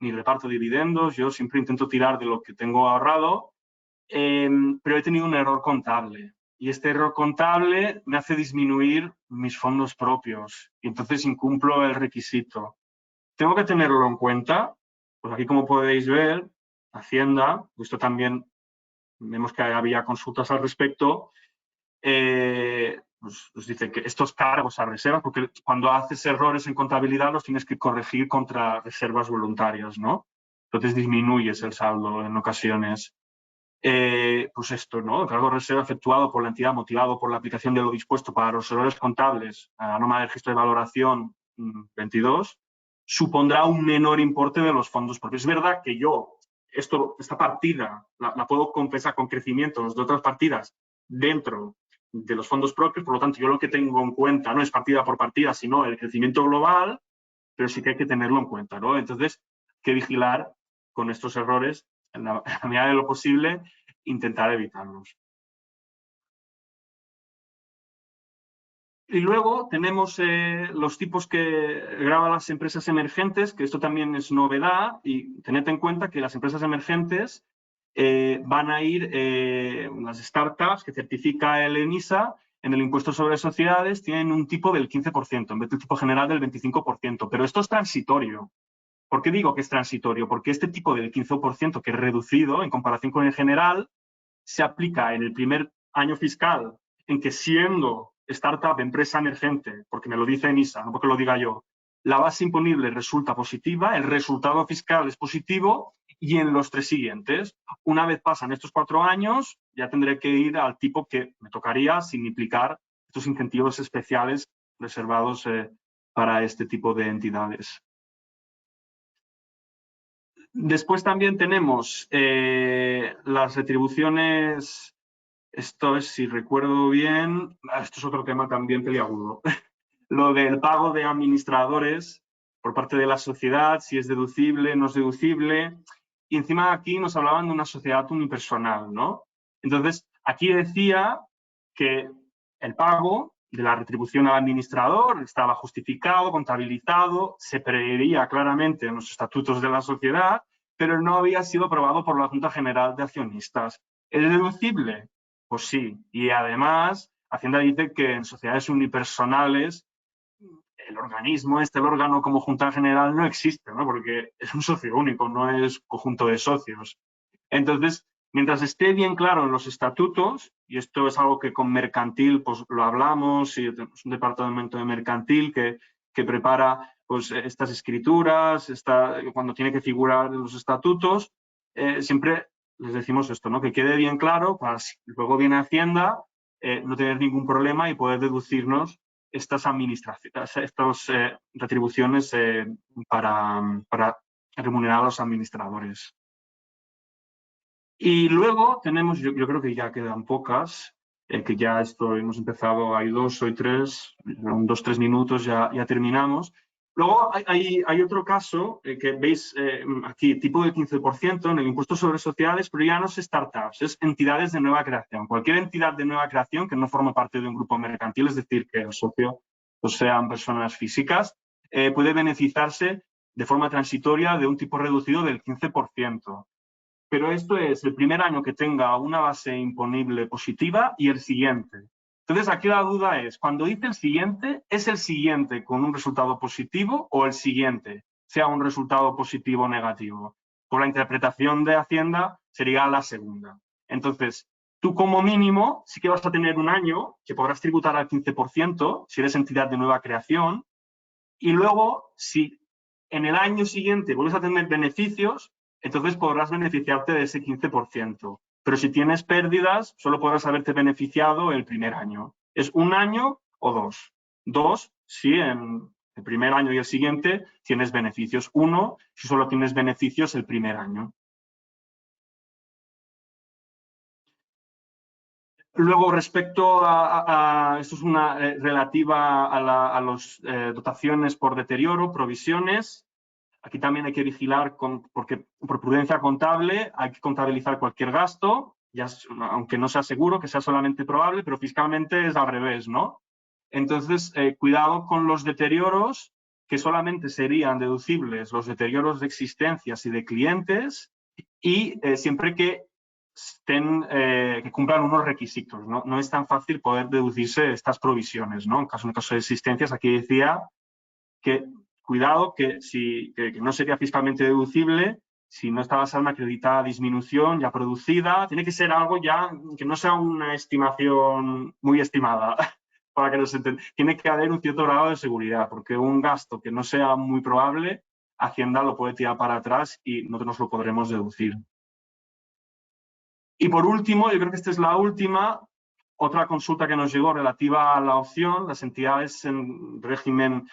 reparto dividendos, yo siempre intento tirar de lo que tengo ahorrado, pero he tenido un error contable. Y este error contable me hace disminuir mis fondos propios y entonces incumplo el requisito. ¿Tengo que tenerlo en cuenta? Pues aquí, como podéis ver, Hacienda, esto también vemos que había consultas al respecto, pues dice que estos cargos a reservas, porque cuando haces errores en contabilidad los tienes que corregir contra reservas voluntarias, ¿no? Entonces disminuyes el saldo en ocasiones. Pues esto, ¿no? El cargo de reserva efectuado por la entidad motivado por la aplicación de lo dispuesto para los errores contables a la norma del registro de valoración 22 supondrá un menor importe de los fondos propios. Es verdad que yo esta partida la puedo compensar con crecimientos de otras partidas dentro de los fondos propios, por lo tanto yo lo que tengo en cuenta no es partida por partida, sino el crecimiento global, pero sí que hay que tenerlo en cuenta, ¿no? Entonces, hay que vigilar con estos errores en la medida de lo posible, intentar evitarlos. Y luego tenemos los tipos que graban las empresas emergentes, que esto también es novedad, y tened en cuenta que las empresas emergentes van a ir, las startups que certifica el ENISA, en el impuesto sobre sociedades tienen un tipo del 15%, en vez del tipo general del 25%, pero esto es transitorio. ¿Por qué digo que es transitorio? Porque este tipo del 15%, que es reducido en comparación con el general, se aplica en el primer año fiscal en que, siendo startup, empresa emergente, porque me lo dice ENISA, no porque lo diga yo, la base imponible resulta positiva, el resultado fiscal es positivo, y en los 3 siguientes. Una vez pasan estos 4 años, ya tendré que ir al tipo que me tocaría sin implicar estos incentivos especiales reservados para este tipo de entidades. Después también tenemos las retribuciones. Esto es, si recuerdo bien, esto es otro tema también peliagudo. Lo del pago de administradores por parte de la sociedad, si es deducible, no es deducible. Y encima aquí nos hablaban de una sociedad unipersonal, ¿no? Entonces, aquí decía que el pago de la retribución al administrador estaba justificado, contabilizado, se preveía claramente en los estatutos de la sociedad, pero no había sido aprobado por la Junta General de Accionistas. ¿Es deducible? Pues sí. Y además, Hacienda dice que en sociedades unipersonales el organismo, el órgano como Junta General no existe, ¿no? Porque es un socio único, no es conjunto de socios. Entonces, mientras esté bien claro en los estatutos, y esto es algo que con Mercantil pues lo hablamos, y tenemos un departamento de Mercantil que prepara pues estas escrituras, cuando tiene que figurar en los estatutos, siempre les decimos esto, ¿no? Que quede bien claro, para si luego viene Hacienda, no tener ningún problema y poder deducirnos estas retribuciones para remunerar a los administradores. Y luego tenemos, yo creo que ya quedan pocas, que ya hemos empezado, hay 2 o 3, en 2-3 minutos ya terminamos. Luego hay otro caso que veis aquí, tipo de 15% en el impuesto sobre sociedades, pero ya no es startups, es entidades de nueva creación. Cualquier entidad de nueva creación que no forme parte de un grupo mercantil, es decir, que el socio pues, sean personas físicas, puede beneficiarse de forma transitoria de un tipo reducido del 15%. Pero esto es el primer año que tenga una base imponible positiva y el siguiente. Entonces, aquí la duda es, cuando dice el siguiente, ¿es el siguiente con un resultado positivo o el siguiente sea un resultado positivo o negativo? Por la interpretación de Hacienda sería la segunda. Entonces, tú como mínimo sí que vas a tener un año que podrás tributar al 15% si eres entidad de nueva creación, y luego, si en el año siguiente vuelves a tener beneficios, entonces podrás beneficiarte de ese 15%. Pero si tienes pérdidas, solo podrás haberte beneficiado el primer año. ¿Es un año o dos? Dos, si en el primer año y el siguiente tienes beneficios. Uno, si solo tienes beneficios el primer año. Luego, respecto esto es una relativa a las dotaciones por deterioro, provisiones. Aquí también hay que vigilar, porque por prudencia contable hay que contabilizar cualquier gasto, ya, aunque no sea seguro, que sea solamente probable, pero fiscalmente es al revés, ¿no? Entonces, cuidado con los deterioros, que solamente serían deducibles los deterioros de existencias y de clientes, y siempre que que cumplan unos requisitos, ¿no? No es tan fácil poder deducirse estas provisiones, ¿no? En caso de existencias, aquí decía que cuidado que no sería fiscalmente deducible si no está basada en una acreditada disminución ya producida. Tiene que ser algo ya que no sea una estimación muy estimada, para que nos entienda. Tiene que haber un cierto grado de seguridad, porque un gasto que no sea muy probable, Hacienda lo puede tirar para atrás y no nos lo podremos deducir. Y por último, yo creo que esta es la última, otra consulta que nos llegó relativa a la opción, las entidades en régimen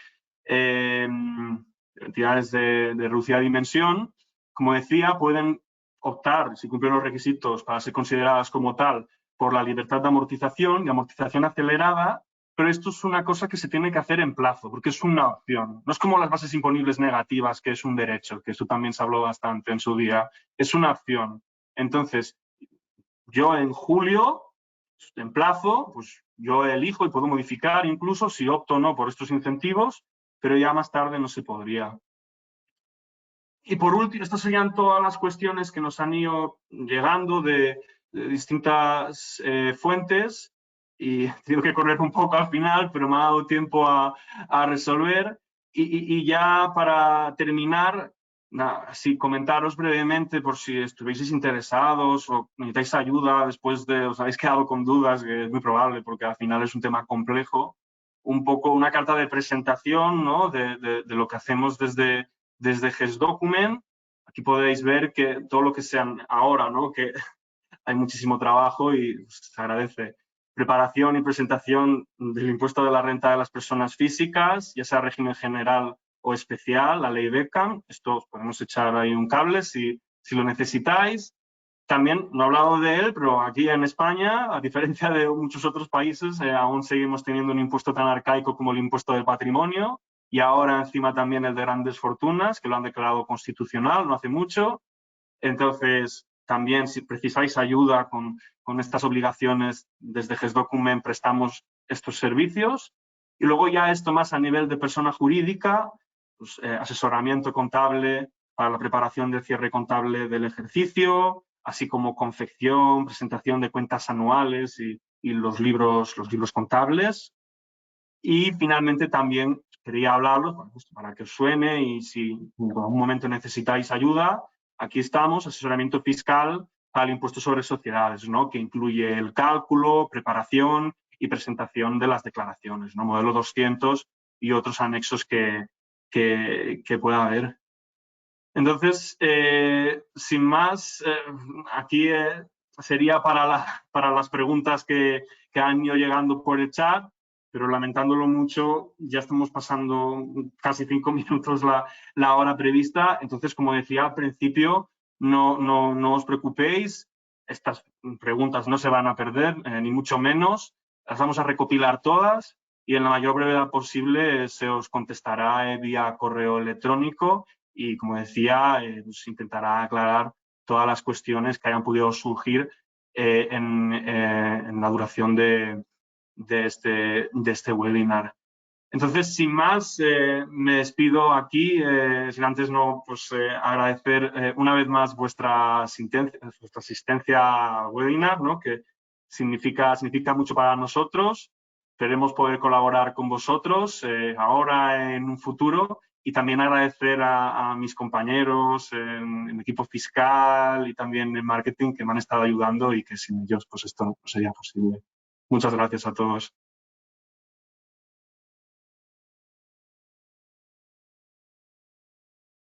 entidades de reducida dimensión, como decía, pueden optar, si cumplen los requisitos, para ser consideradas como tal por la libertad de amortización y amortización acelerada, pero esto es una cosa que se tiene que hacer en plazo, porque es una opción. No es como las bases imponibles negativas, que es un derecho, que eso también se habló bastante en su día. Es una opción. Entonces, yo en julio, en plazo, pues yo elijo y puedo modificar incluso si opto o no por estos incentivos, pero ya más tarde no se podría. Y por último, estas serían todas las cuestiones que nos han ido llegando de distintas fuentes, y tengo que correr un poco al final, pero me ha dado tiempo a resolver. Y ya para terminar, nada, así comentaros brevemente por si estuvieseis interesados o necesitáis ayuda después de os habéis quedado con dudas, que es muy probable porque al final es un tema complejo, un poco una carta de presentación, ¿no? de lo que hacemos desde GESDocument. Aquí podéis ver que todo lo que sean ahora, ¿no? Que hay muchísimo trabajo y se agradece. Preparación y presentación del impuesto de la renta de las personas físicas, ya sea régimen general o especial, la ley Beckham. Esto podemos echar ahí un cable si lo necesitáis. También, no he hablado de él, pero aquí en España, a diferencia de muchos otros países, aún seguimos teniendo un impuesto tan arcaico como el impuesto del patrimonio, y ahora encima también el de grandes fortunas, que lo han declarado constitucional no hace mucho. Entonces, también si precisáis ayuda con estas obligaciones, desde GESDocument prestamos estos servicios. Y luego ya esto más a nivel de persona jurídica, pues, asesoramiento contable para la preparación del cierre contable del ejercicio, así como confección, presentación de cuentas anuales y los libros contables. Y finalmente también quería hablaros, para que os suene, y si en algún momento necesitáis ayuda, aquí estamos, asesoramiento fiscal para el impuesto sobre sociedades, ¿no? Que incluye el cálculo, preparación y presentación de las declaraciones, ¿no? Modelo 200 y otros anexos que pueda haber. Entonces, sin más, aquí sería para las preguntas que han ido llegando por el chat, pero lamentándolo mucho, ya estamos pasando casi 5 minutos la hora prevista. Entonces, como decía al principio, no os preocupéis, estas preguntas no se van a perder, ni mucho menos. Las vamos a recopilar todas y en la mayor brevedad posible se os contestará vía correo electrónico. Y, como decía, pues intentará aclarar todas las cuestiones que hayan podido surgir en la duración de este webinar. Entonces, sin más, me despido aquí, sin antes pues, agradecer una vez más vuestra asistencia a webinar, ¿no? Que significa mucho para nosotros. Esperemos poder colaborar con vosotros ahora, en un futuro, y también agradecer a mis compañeros en equipo fiscal y también en marketing que me han estado ayudando y que sin ellos pues esto no sería posible. Muchas gracias a todos.